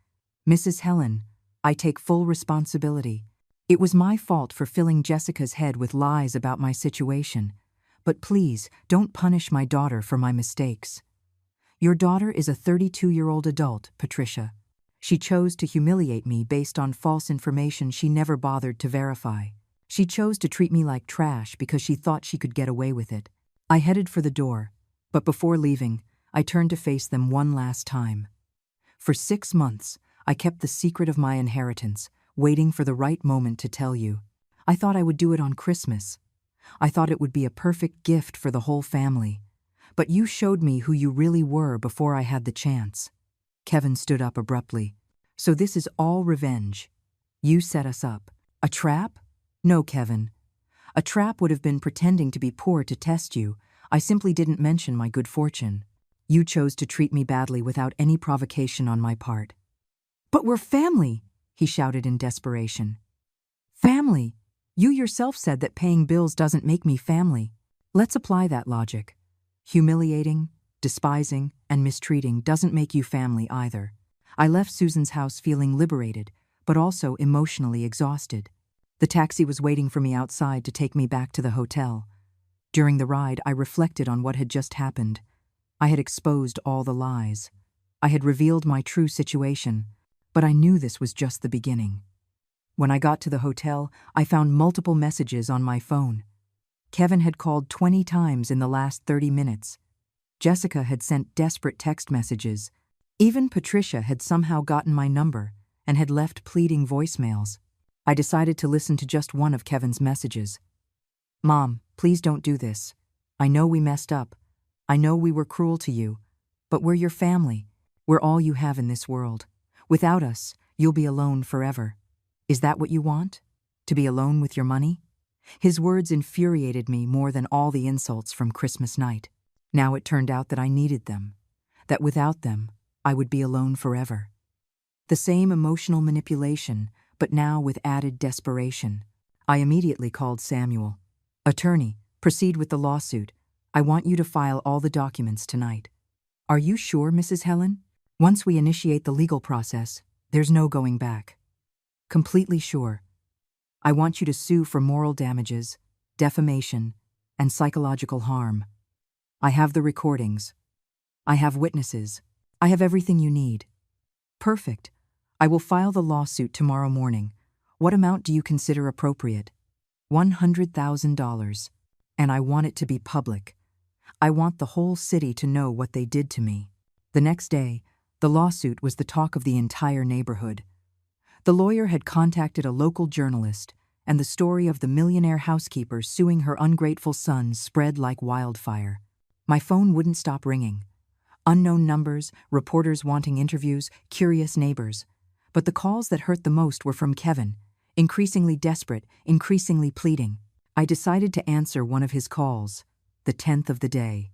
"Mrs. Helen, I take full responsibility. It was my fault for filling Jessica's head with lies about my situation. But please, don't punish my daughter for my mistakes." "Your daughter is a 32-year-old adult, Patricia. She chose to humiliate me based on false information she never bothered to verify. She chose to treat me like trash because she thought she could get away with it." I headed for the door, but before leaving, I turned to face them one last time. "For 6 months, I kept the secret of my inheritance, waiting for the right moment to tell you. I thought I would do it on Christmas. I thought it would be a perfect gift for the whole family. But you showed me who you really were before I had the chance." Kevin stood up abruptly. "So this is all revenge. You set us up. A trap?" "No, Kevin. A trap would have been pretending to be poor to test you. I simply didn't mention my good fortune. You chose to treat me badly without any provocation on my part." "But we're family," he shouted in desperation. "Family? You yourself said that paying bills doesn't make me family. Let's apply that logic. Humiliating, despising, and mistreating doesn't make you family either. I left Susan's house feeling liberated, but also emotionally exhausted. The taxi was waiting for me outside to take me back to the hotel. During the ride, I reflected on what had just happened. I had exposed all the lies. I had revealed my true situation, but I knew this was just the beginning. When I got to the hotel, I found multiple messages on my phone. Kevin had called 20 times in the last 30 minutes. Jessica had sent desperate text messages. Even Patricia had somehow gotten my number and had left pleading voicemails. I decided to listen to just one of Kevin's messages. "Mom, please don't do this. I know we messed up. I know we were cruel to you, but we're your family. We're all you have in this world. Without us, you'll be alone forever. Is that what you want? To be alone with your money?" His words infuriated me more than all the insults from Christmas night. Now it turned out that I needed them, that without them, I would be alone forever. The same emotional manipulation, but now with added desperation. I immediately called Samuel. "Attorney, proceed with the lawsuit. I want you to file all the documents tonight." "Are you sure, Mrs. Helen? Once we initiate the legal process, there's no going back." "Completely sure. I want you to sue for moral damages, defamation, and psychological harm. I have the recordings. I have witnesses. I have everything you need." "Perfect. I will file the lawsuit tomorrow morning. What amount do you consider appropriate?" $100,000. And I want it to be public. I want the whole city to know what they did to me. The next day, the lawsuit was the talk of the entire neighborhood. The lawyer had contacted a local journalist, and the story of the millionaire housekeeper suing her ungrateful son spread like wildfire. My phone wouldn't stop ringing. Unknown numbers, reporters wanting interviews, curious neighbors. But the calls that hurt the most were from Kevin, increasingly desperate, increasingly pleading. I decided to answer one of his calls, the 10th of the day.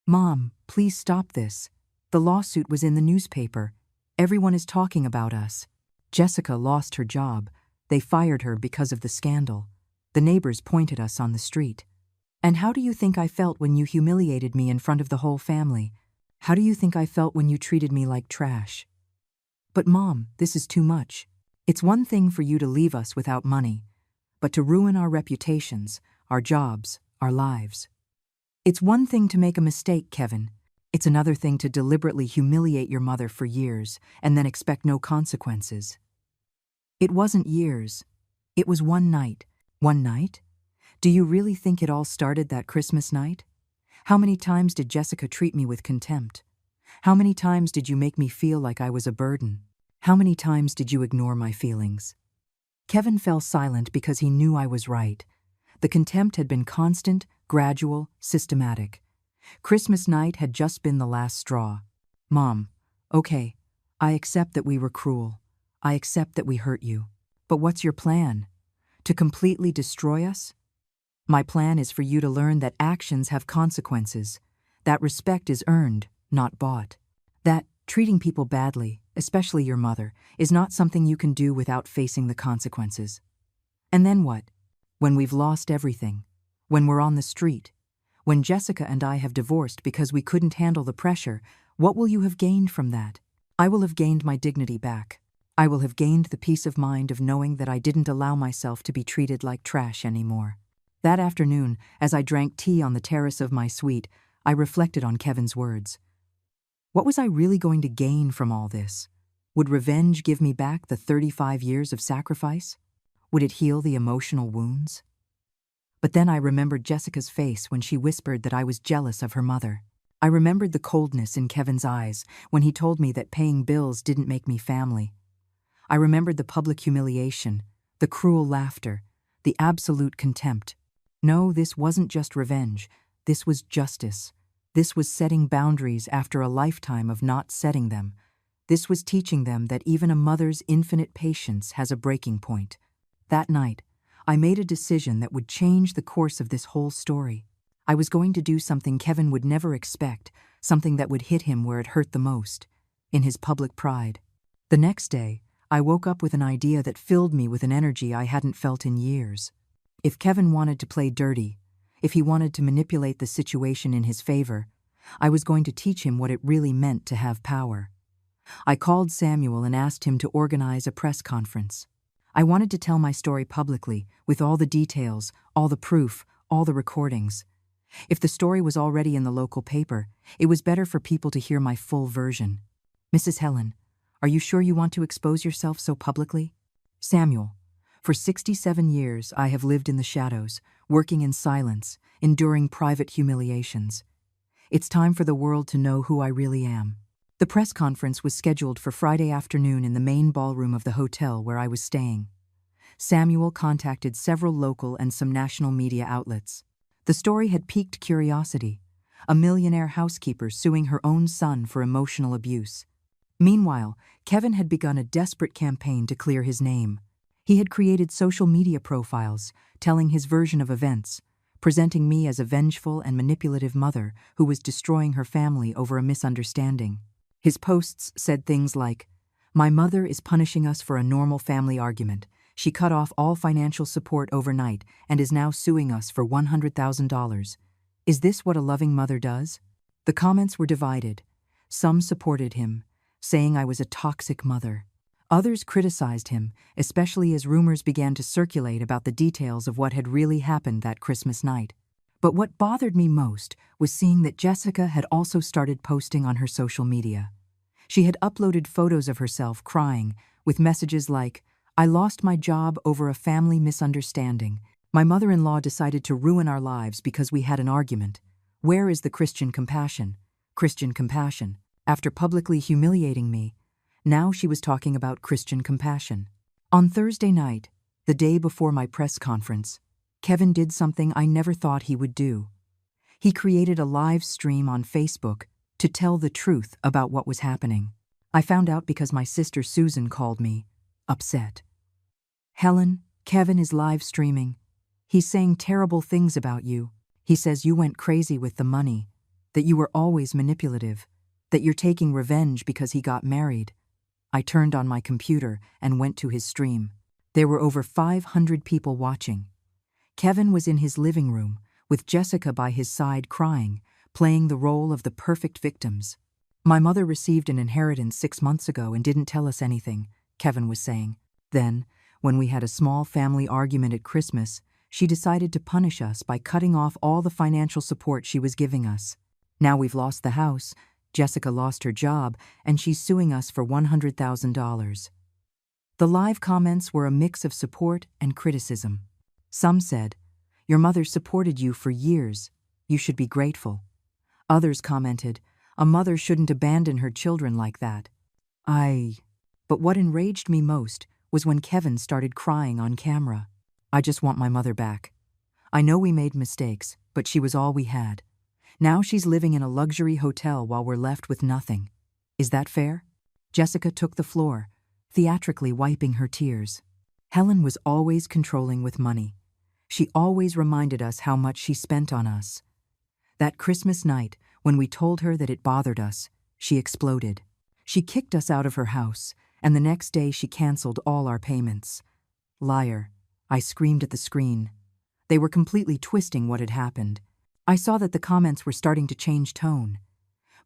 "Mom, please stop this. The lawsuit was in the newspaper. Everyone is talking about us. Jessica lost her job. They fired her because of the scandal. The neighbors pointed us on the street. And how do you think I felt when you humiliated me in front of the whole family? How do you think I felt when you treated me like trash?" "But Mom, this is too much. It's one thing for you to leave us without money, but to ruin our reputations, our jobs, our lives. It's one thing to make a mistake, Kevin. It's another thing to deliberately humiliate your mother for years and then expect no consequences." It wasn't years. It was one night. One night? Do you really think it all started that Christmas night? How many times did Jessica treat me with contempt? How many times did you make me feel like I was a burden? How many times did you ignore my feelings? Kevin fell silent because he knew I was right. The contempt had been constant, gradual, systematic. Christmas night had just been the last straw. "Mom, okay, I accept that we were cruel. I accept that we hurt you. But what's your plan? To completely destroy us? My plan is for you to learn that actions have consequences, that respect is earned, not bought, that treating people badly, especially your mother, is not something you can do without facing the consequences. And then what? When we've lost everything, when we're on the street, when Jessica and I have divorced because we couldn't handle the pressure, what will you have gained from that? I will have gained my dignity back. I will have gained the peace of mind of knowing that I didn't allow myself to be treated like trash anymore." That afternoon, as I drank tea on the terrace of my suite, I reflected on Kevin's words. What was I really going to gain from all this? Would revenge give me back the 35 years of sacrifice? Would it heal the emotional wounds? But then I remembered Jessica's face when she whispered that I was jealous of her mother. I remembered the coldness in Kevin's eyes when he told me that paying bills didn't make me family. I remembered the public humiliation, the cruel laughter, the absolute contempt. No, this wasn't just revenge. This was justice. This was setting boundaries after a lifetime of not setting them. This was teaching them that even a mother's infinite patience has a breaking point. That night, I made a decision that would change the course of this whole story. I was going to do something Kevin would never expect, something that would hit him where it hurt the most, in his public pride. The next day, I woke up with an idea that filled me with an energy I hadn't felt in years. If Kevin wanted to play dirty, if he wanted to manipulate the situation in his favor, I was going to teach him what it really meant to have power. I called Samuel and asked him to organize a press conference. I wanted to tell my story publicly, with all the details, all the proof, all the recordings. If the story was already in the local paper, it was better for people to hear my full version. Mrs. Helen, are you sure you want to expose yourself so publicly? Samuel, for 67 years I have lived in the shadows, working in silence, enduring private humiliations. It's time for the world to know who I really am. The press conference was scheduled for Friday afternoon in the main ballroom of the hotel where I was staying. Samuel contacted several local and some national media outlets. The story had piqued curiosity. A millionaire housekeeper suing her own son for emotional abuse. Meanwhile, Kevin had begun a desperate campaign to clear his name. He had created social media profiles, telling his version of events, presenting me as a vengeful and manipulative mother who was destroying her family over a misunderstanding. His posts said things like, "My mother is punishing us for a normal family argument. She cut off all financial support overnight and is now suing us for $100,000. Is this what a loving mother does?" The comments were divided. Some supported him, saying I was a toxic mother. Others criticized him, especially as rumors began to circulate about the details of what had really happened that Christmas night. But what bothered me most was seeing that Jessica had also started posting on her social media. She had uploaded photos of herself crying, with messages like, "I lost my job over a family misunderstanding. My mother-in-law decided to ruin our lives because we had an argument. Where is the Christian compassion? Christian compassion." After publicly humiliating me, now she was talking about Christian compassion. On Thursday night, the day before my press conference, Kevin did something I never thought he would do. He created a live stream on Facebook to tell the truth about what was happening. I found out because my sister Susan called me, upset. "Helen, Kevin is live streaming. He's saying terrible things about you. He says you went crazy with the money, that you were always manipulative, that you're taking revenge because he got married." I turned on my computer and went to his stream. There were over 500 people watching. Kevin was in his living room, with Jessica by his side crying, playing the role of the perfect victims. "My mother received an inheritance 6 months ago and didn't tell us anything," Kevin was saying. "Then, when we had a small family argument at Christmas, she decided to punish us by cutting off all the financial support she was giving us. Now we've lost the house, Jessica lost her job, and she's suing us for $100,000. The live comments were a mix of support and criticism. Some said, "Your mother supported you for years. You should be grateful." Others commented, "A mother shouldn't abandon her children like that." But what enraged me most was when Kevin started crying on camera. "I just want my mother back. I know we made mistakes, but she was all we had. Now she's living in a luxury hotel while we're left with nothing. Is that fair?" Jessica took the floor, theatrically wiping her tears. Helen was always controlling with money. She always reminded us how much she spent on us. That Christmas night, when we told her that it bothered us, she exploded. She kicked us out of her house, and the next day she canceled all our payments. "Liar," I screamed at the screen. They were completely twisting what had happened. I saw that the comments were starting to change tone.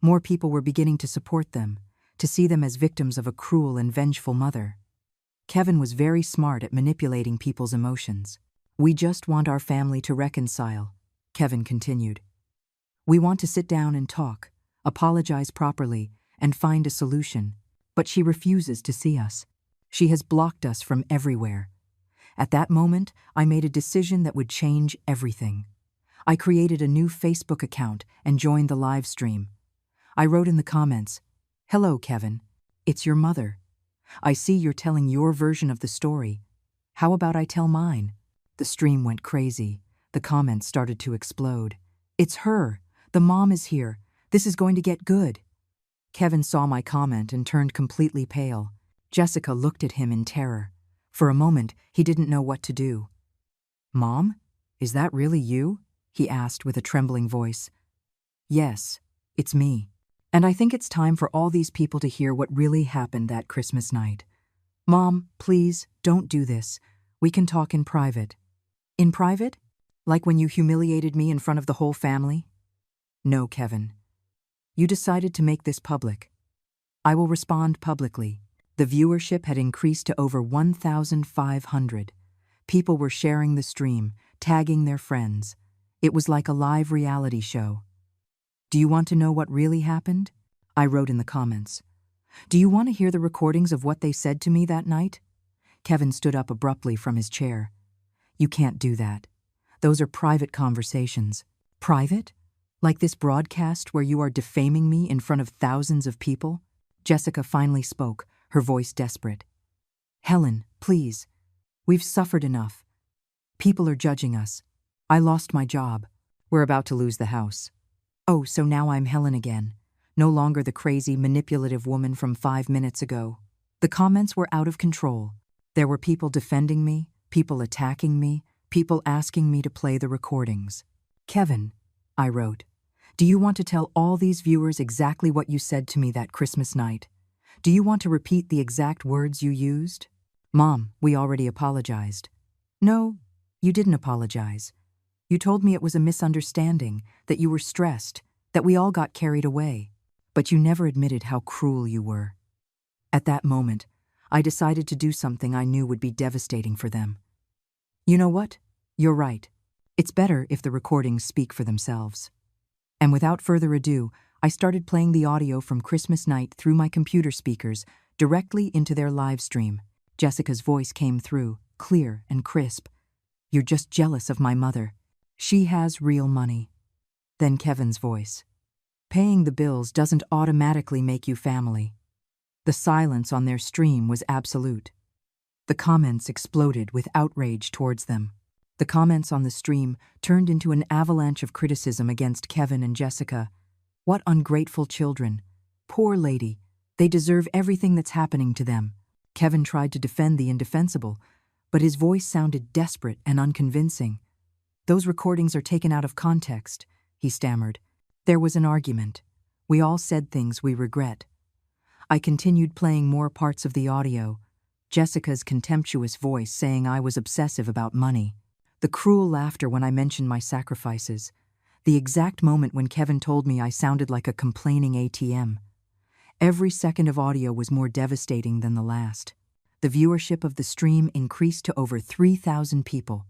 More people were beginning to support them, to see them as victims of a cruel and vengeful mother. Kevin was very smart at manipulating people's emotions. "We just want our family to reconcile," Kevin continued. "We want to sit down and talk, apologize properly, and find a solution. But she refuses to see us. She has blocked us from everywhere." At that moment, I made a decision that would change everything. I created a new Facebook account and joined the live stream. I wrote in the comments, "Hello, Kevin. It's your mother. I see you're telling your version of the story. How about I tell mine?" The stream went crazy. The comments started to explode. "It's her. The mom is here. This is going to get good." Kevin saw my comment and turned completely pale. Jessica looked at him in terror. For a moment, he didn't know what to do. "Mom, is that really you?" he asked with a trembling voice. "Yes, it's me. And I think it's time for all these people to hear what really happened that Christmas night. Mom, please, don't do this. We can talk in private." "In private? Like when you humiliated me in front of the whole family?" "No, Kevin. You decided to make this public. I will respond publicly. The viewership had increased to over 1,500. People were sharing the stream, tagging their friends. It was like a live reality show. Do you want to know what really happened? I wrote in the comments. Do you want to hear the recordings of what they said to me that night? Kevin stood up abruptly from his chair. You can't do that. Those are private conversations. Private? Like this broadcast where you are defaming me in front of thousands of people? Jessica finally spoke, her voice desperate. Helen, please. We've suffered enough. People are judging us. I lost my job. We're about to lose the house. Oh, so now I'm Helen again. No longer the crazy, manipulative woman from 5 minutes ago. The comments were out of control. There were people defending me, people attacking me, people asking me to play the recordings. Kevin, I wrote, do you want to tell all these viewers exactly what you said to me that Christmas night? Do you want to repeat the exact words you used? Mom, we already apologized. No, you didn't apologize. You told me it was a misunderstanding, that you were stressed, that we all got carried away. But you never admitted how cruel you were. At that moment, I decided to do something I knew would be devastating for them. You know what? You're right. It's better if the recordings speak for themselves. And without further ado, I started playing the audio from Christmas night through my computer speakers directly into their live stream. Jessica's voice came through, clear and crisp. You're just jealous of my mother. She has real money. Then Kevin's voice. Paying the bills doesn't automatically make you family. The silence on their stream was absolute. The comments exploded with outrage towards them. The comments on the stream turned into an avalanche of criticism against Kevin and Jessica. What ungrateful children. Poor lady. They deserve everything that's happening to them. Kevin tried to defend the indefensible, but his voice sounded desperate and unconvincing. Those recordings are taken out of context, he stammered. There was an argument. We all said things we regret. I continued playing more parts of the audio. Jessica's contemptuous voice saying I was obsessive about money. The cruel laughter when I mentioned my sacrifices. The exact moment when Kevin told me I sounded like a complaining ATM. Every second of audio was more devastating than the last. The viewership of the stream increased to over 3,000 people.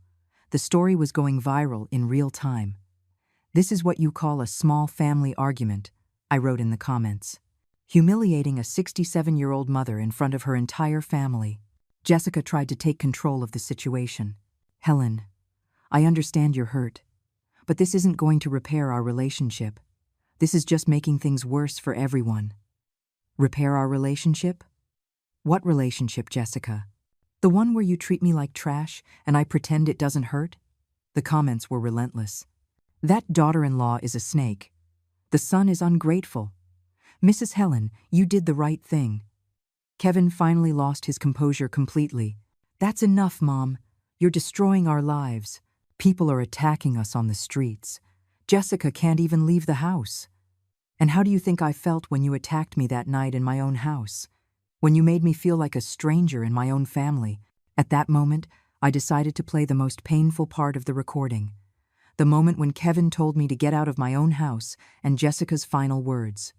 The story was going viral in real time. This is what you call a small family argument, I wrote in the comments. Humiliating a 67-year-old mother in front of her entire family. Jessica tried to take control of the situation. Helen, I understand you're hurt, but this isn't going to repair our relationship. This is just making things worse for everyone. Repair our relationship? What relationship, Jessica? The one where you treat me like trash and I pretend it doesn't hurt? The comments were relentless. That daughter-in-law is a snake. The son is ungrateful. Mrs. Helen, you did the right thing. Kevin finally lost his composure completely. That's enough, Mom. You're destroying our lives. People are attacking us on the streets. Jessica can't even leave the house. And how do you think I felt when you attacked me that night in my own house? When you made me feel like a stranger in my own family? At that moment, I decided to play the most painful part of the recording. The moment when Kevin told me to get out of my own house and Jessica's final words.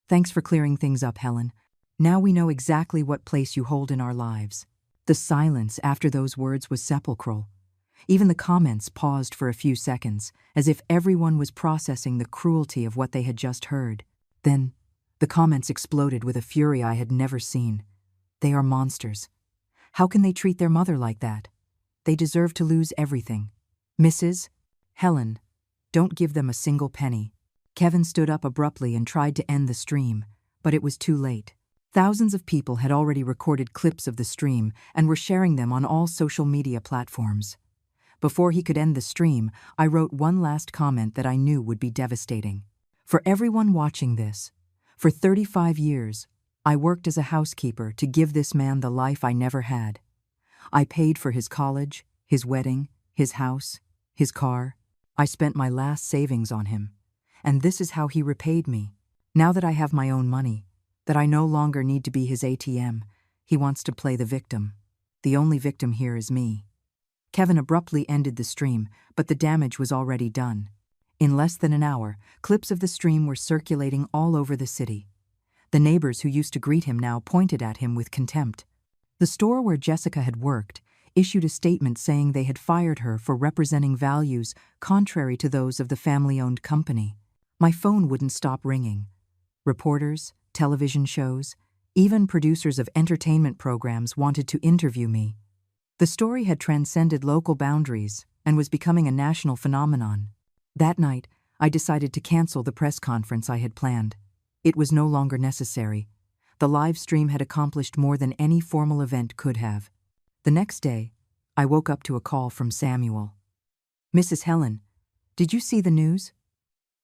Thanks for clearing things up, Helen. Now we know exactly what place you hold in our lives. The silence after those words was sepulchral. Even the comments paused for a few seconds, as if everyone was processing the cruelty of what they had just heard. Then, the comments exploded with a fury I had never seen. They are monsters. How can they treat their mother like that? They deserve to lose everything. Mrs. Helen, don't give them a single penny. Kevin stood up abruptly and tried to end the stream, but it was too late. Thousands of people had already recorded clips of the stream and were sharing them on all social media platforms. Before he could end the stream, I wrote one last comment that I knew would be devastating. For everyone watching this, for 35 years, I worked as a housekeeper to give this man the life I never had. I paid for his college, his wedding, his house, his car. I spent my last savings on him. And this is how he repaid me. Now that I have my own money, that I no longer need to be his ATM, he wants to play the victim. The only victim here is me. Kevin abruptly ended the stream, but the damage was already done. In less than an hour, clips of the stream were circulating all over the city. The neighbors who used to greet him now pointed at him with contempt. The store where Jessica had worked issued a statement saying they had fired her for representing values contrary to those of the family-owned company. My phone wouldn't stop ringing. Reporters, television shows, even producers of entertainment programs wanted to interview me. The story had transcended local boundaries and was becoming a national phenomenon. That night, I decided to cancel the press conference I had planned. It was no longer necessary. The live stream had accomplished more than any formal event could have. The next day, I woke up to a call from Samuel. "Mrs. Helen, did you see the news?"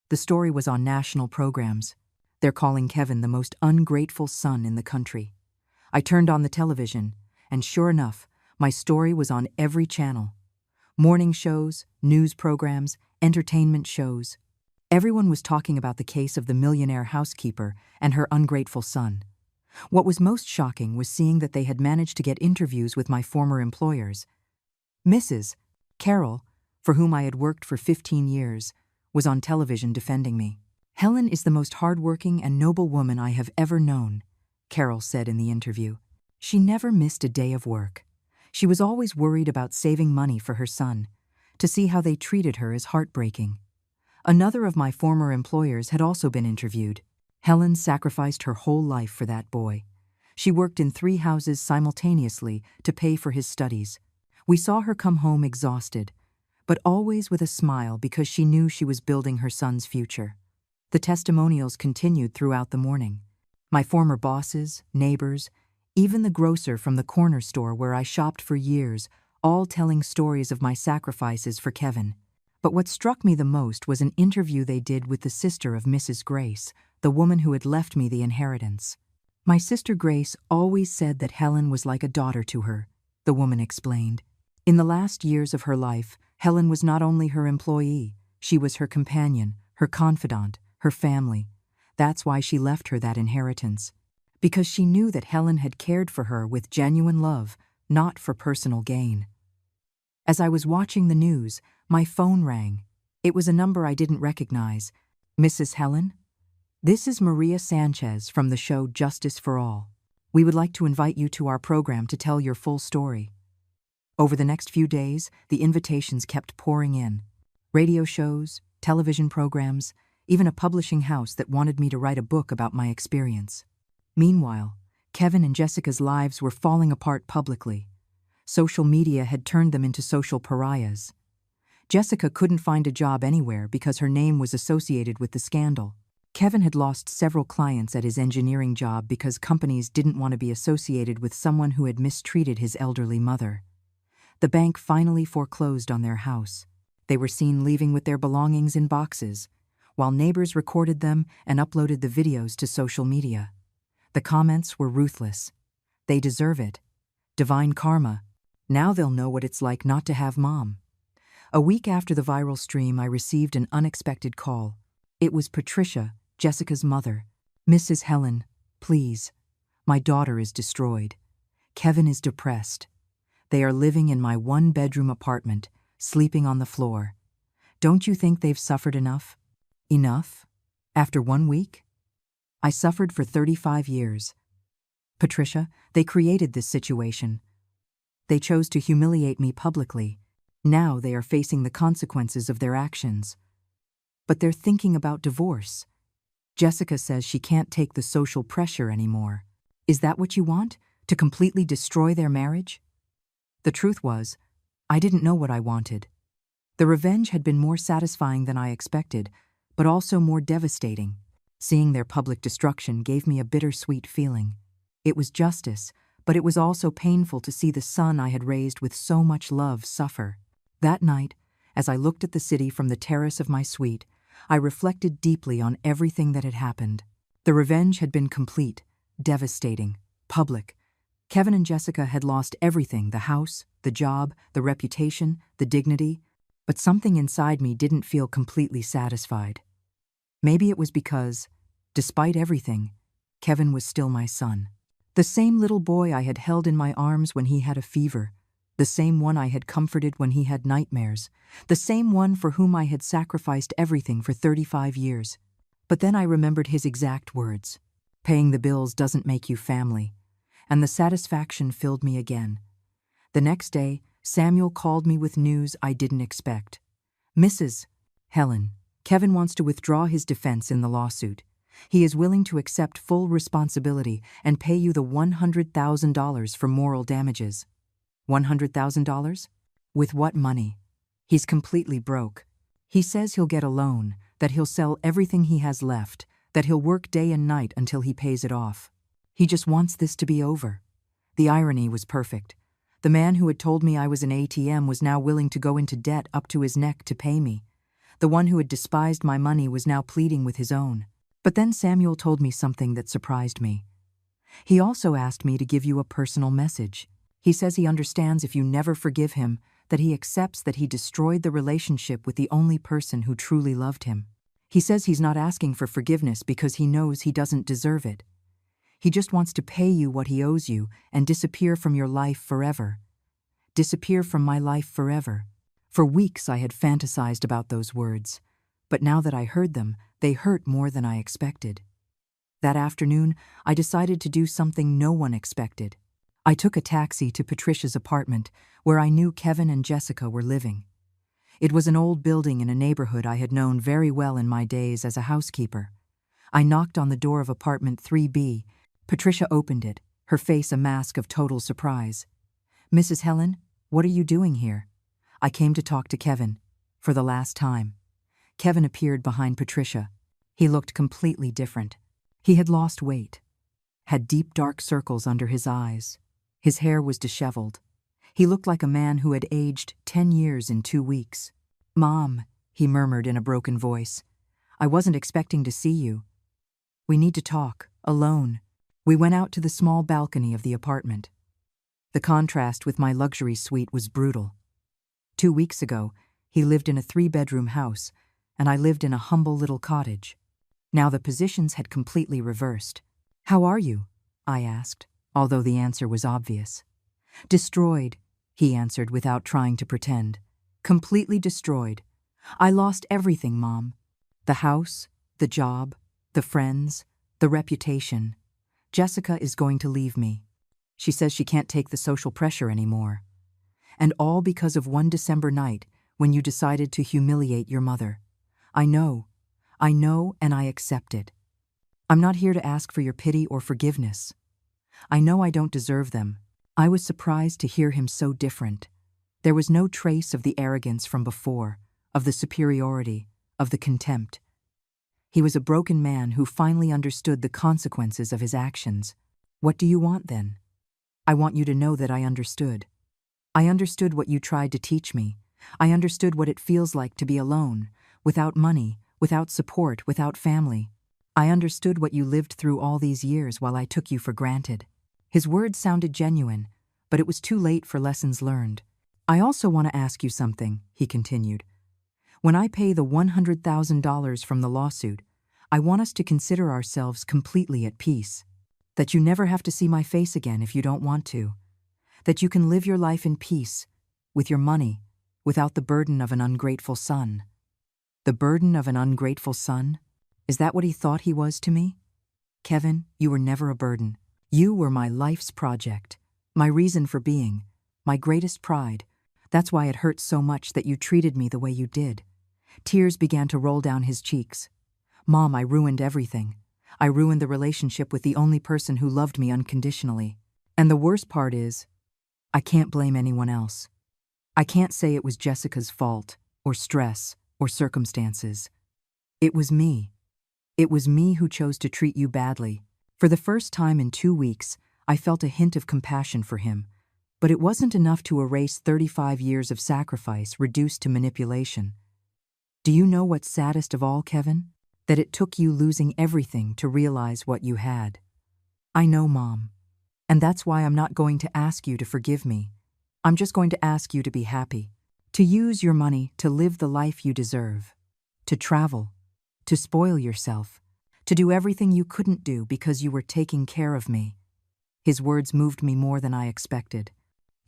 The story was on national programs. They're calling Kevin the most ungrateful son in the country. I turned on the television, and sure enough, my story was on every channel. Morning shows, news programs, entertainment shows. Everyone was talking about the case of the millionaire housekeeper and her ungrateful son. What was most shocking was seeing that they had managed to get interviews with my former employers. Mrs. Carol, for whom I had worked for 15 years, was on television defending me. "Helen is the most hardworking and noble woman I have ever known," Carol said in the interview. "She never missed a day of work. She was always worried about saving money for her son. To see how they treated her is heartbreaking." Another of my former employers had also been interviewed. Helen sacrificed her whole life for that boy. She worked in 3 houses simultaneously to pay for his studies. We saw her come home exhausted, but always with a smile because she knew she was building her son's future. The testimonials continued throughout the morning. My former bosses, neighbors, even the grocer from the corner store where I shopped for years, all telling stories of my sacrifices for Kevin. But what struck me the most was an interview they did with the sister of Mrs. Grace, the woman who had left me the inheritance. "My sister Grace always said that Helen was like a daughter to her," the woman explained. "In the last years of her life, Helen was not only her employee, she was her companion, her confidant, her family. That's why she left her that inheritance. Because she knew that Helen had cared for her with genuine love, not for personal gain." As I was watching the news, my phone rang. It was a number I didn't recognize. "Mrs. Helen? This is Maria Sanchez from the show Justice for All. We would like to invite you to our program to tell your full story." Over the next few days, the invitations kept pouring in. Radio shows, television programs, even a publishing house that wanted me to write a book about my experience. Meanwhile, Kevin and Jessica's lives were falling apart publicly. Social media had turned them into social pariahs. Jessica couldn't find a job anywhere because her name was associated with the scandal. Kevin had lost several clients at his engineering job because companies didn't want to be associated with someone who had mistreated his elderly mother. The bank finally foreclosed on their house. They were seen leaving with their belongings in boxes, while neighbors recorded them and uploaded the videos to social media. The comments were ruthless. "They deserve it. Divine karma. Now they'll know what it's like not to have mom." A week after the viral stream, I received an unexpected call. It was Patricia, Jessica's mother. "Mrs. Helen, please. My daughter is destroyed. Kevin is depressed. They are living in my 1-bedroom apartment, sleeping on the floor. Don't you think they've suffered enough?" Enough? After 1 week? I suffered for 35 years. "Patricia, they created this situation. They chose to humiliate me publicly. Now they are facing the consequences of their actions. But they're thinking about divorce. Jessica says she can't take the social pressure anymore. Is that what you want? To completely destroy their marriage?" The truth was, I didn't know what I wanted. The revenge had been more satisfying than I expected, but also more devastating. Seeing their public destruction gave me a bittersweet feeling. It was justice, but it was also painful to see the son I had raised with so much love suffer. That night, as I looked at the city from the terrace of my suite, I reflected deeply on everything that had happened. The revenge had been complete, devastating, public. Kevin and Jessica had lost everything: the house, the job, the reputation, the dignity. But something inside me didn't feel completely satisfied. Maybe it was because, despite everything, Kevin was still my son. The same little boy I had held in my arms when he had a fever, the same one I had comforted when he had nightmares, the same one for whom I had sacrificed everything for 35 years. But then I remembered his exact words. Paying the bills doesn't make you family. And the satisfaction filled me again. The next day, Samuel called me with news I didn't expect. Mrs. Helen, Kevin wants to withdraw his defense in the lawsuit. He is willing to accept full responsibility and pay you the $100,000 for moral damages. $100,000? With what money? He's completely broke. He says he'll get a loan, that he'll sell everything he has left, that he'll work day and night until he pays it off. He just wants this to be over. The irony was perfect. The man who had told me I was an ATM was now willing to go into debt up to his neck to pay me. The one who had despised my money was now pleading with his own. But then Samuel told me something that surprised me. He also asked me to give you a personal message. He says he understands if you never forgive him, that he accepts that he destroyed the relationship with the only person who truly loved him. He says he's not asking for forgiveness because he knows he doesn't deserve it. He just wants to pay you what he owes you and disappear from your life forever. Disappear from my life forever. For weeks I had fantasized about those words, but now that I heard them, they hurt more than I expected. That afternoon, I decided to do something no one expected. I took a taxi to Patricia's apartment, where I knew Kevin and Jessica were living. It was an old building in a neighborhood I had known very well in my days as a housekeeper. I knocked on the door of apartment 3B. Patricia opened it, her face a mask of total surprise. "Mrs. Helen, what are you doing here?" "I came to talk to Kevin, for the last time." Kevin appeared behind Patricia. He looked completely different. He had lost weight, had deep dark circles under his eyes. His hair was disheveled. He looked like a man who had aged 10 years in 2 weeks. "Mom," he murmured in a broken voice, "I wasn't expecting to see you. We need to talk, alone." We went out to the small balcony of the apartment. The contrast with my luxury suite was brutal. 2 weeks ago, he lived in a 3-bedroom house, and I lived in a humble little cottage. Now the positions had completely reversed. "How are you?" I asked, although the answer was obvious. "Destroyed," he answered without trying to pretend. "Completely destroyed. I lost everything, Mom. The house, the job, the friends, the reputation. Jessica is going to leave me. She says she can't take the social pressure anymore. And all because of one December night when you decided to humiliate your mother. I know, and I accept it. I'm not here to ask for your pity or forgiveness. I know I don't deserve them." I was surprised to hear him so different. There was no trace of the arrogance from before, of the superiority, of the contempt. He was a broken man who finally understood the consequences of his actions. "What do you want then?" "I want you to know that I understood. I understood what you tried to teach me. I understood what it feels like to be alone, without money, without support, without family. I understood what you lived through all these years while I took you for granted." His words sounded genuine, but it was too late for lessons learned. "I also want to ask you something," he continued. "When I pay the $100,000 from the lawsuit, I want us to consider ourselves completely at peace. That you never have to see my face again if you don't want to. That you can live your life in peace, with your money, without the burden of an ungrateful son." The burden of an ungrateful son? Is that what he thought he was to me? Kevin, you were never a burden. You were my life's project, my reason for being, my greatest pride. That's why it hurt so much that you treated me the way you did. Tears began to roll down his cheeks. "Mom, I ruined everything. I ruined the relationship with the only person who loved me unconditionally. And the worst part is, I can't blame anyone else. I can't say it was Jessica's fault, or stress, or circumstances. It was me. It was me who chose to treat you badly." For the first time in 2 weeks, I felt a hint of compassion for him, but it wasn't enough to erase 35 years of sacrifice reduced to manipulation. "Do you know what's saddest of all, Kevin? That it took you losing everything to realize what you had." "I know, Mom. And that's why I'm not going to ask you to forgive me. I'm just going to ask you to be happy. To use your money to live the life you deserve. To travel. To spoil yourself. To do everything you couldn't do because you were taking care of me." His words moved me more than I expected.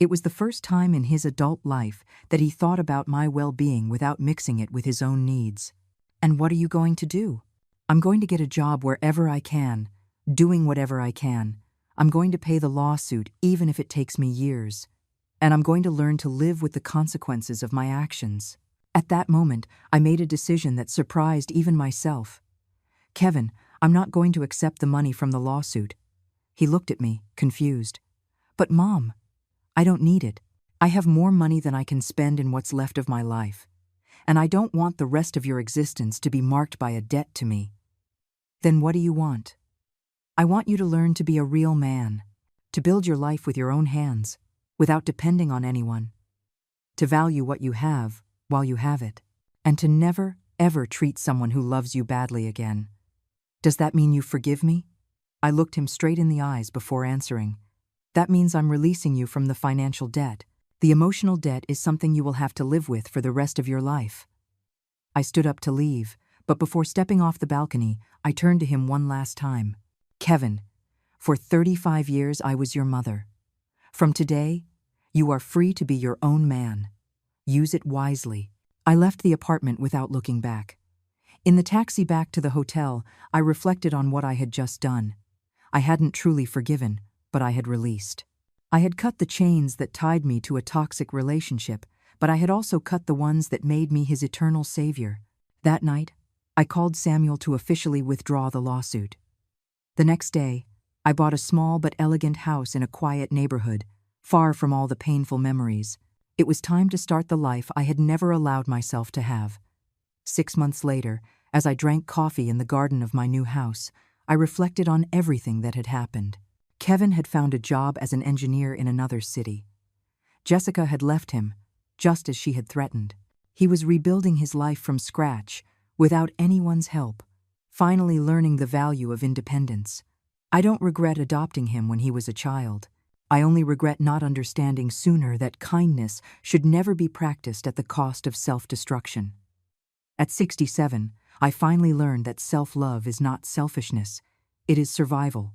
It was the first time in his adult life that he thought about my well-being without mixing it with his own needs. "And what are you going to do?" "I'm going to get a job wherever I can, doing whatever I can. I'm going to pay the lawsuit even if it takes me years. And I'm going to learn to live with the consequences of my actions." At that moment, I made a decision that surprised even myself. "Kevin, I'm not going to accept the money from the lawsuit." He looked at me, confused. "But Mom, I don't need it. I have more money than I can spend in what's left of my life. And I don't want the rest of your existence to be marked by a debt to me." "Then what do you want?" "I want you to learn to be a real man, to build your life with your own hands, without depending on anyone, to value what you have while you have it, and to never, ever treat someone who loves you badly again. Does that mean you forgive me?" I looked him straight in the eyes before answering. "That means I'm releasing you from the financial debt. The emotional debt is something you will have to live with for the rest of your life." I stood up to leave, but before stepping off the balcony, I turned to him one last time. "Kevin, for 35 years I was your mother. From today, you are free to be your own man. Use it wisely." I left the apartment without looking back. In the taxi back to the hotel, I reflected on what I had just done. I hadn't truly forgiven, but I had released. I had cut the chains that tied me to a toxic relationship, but I had also cut the ones that made me his eternal savior. That night, I called Samuel to officially withdraw the lawsuit. The next day, I bought a small but elegant house in a quiet neighborhood, far from all the painful memories. It was time to start the life I had never allowed myself to have. 6 months later, as I drank coffee in the garden of my new house, I reflected on everything that had happened. Kevin had found a job as an engineer in another city. Jessica had left him, just as she had threatened. He was rebuilding his life from scratch, without anyone's help, finally learning the value of independence. I don't regret adopting him when he was a child. I only regret not understanding sooner that kindness should never be practiced at the cost of self-destruction. At 67, I finally learned that self-love is not selfishness, it is survival.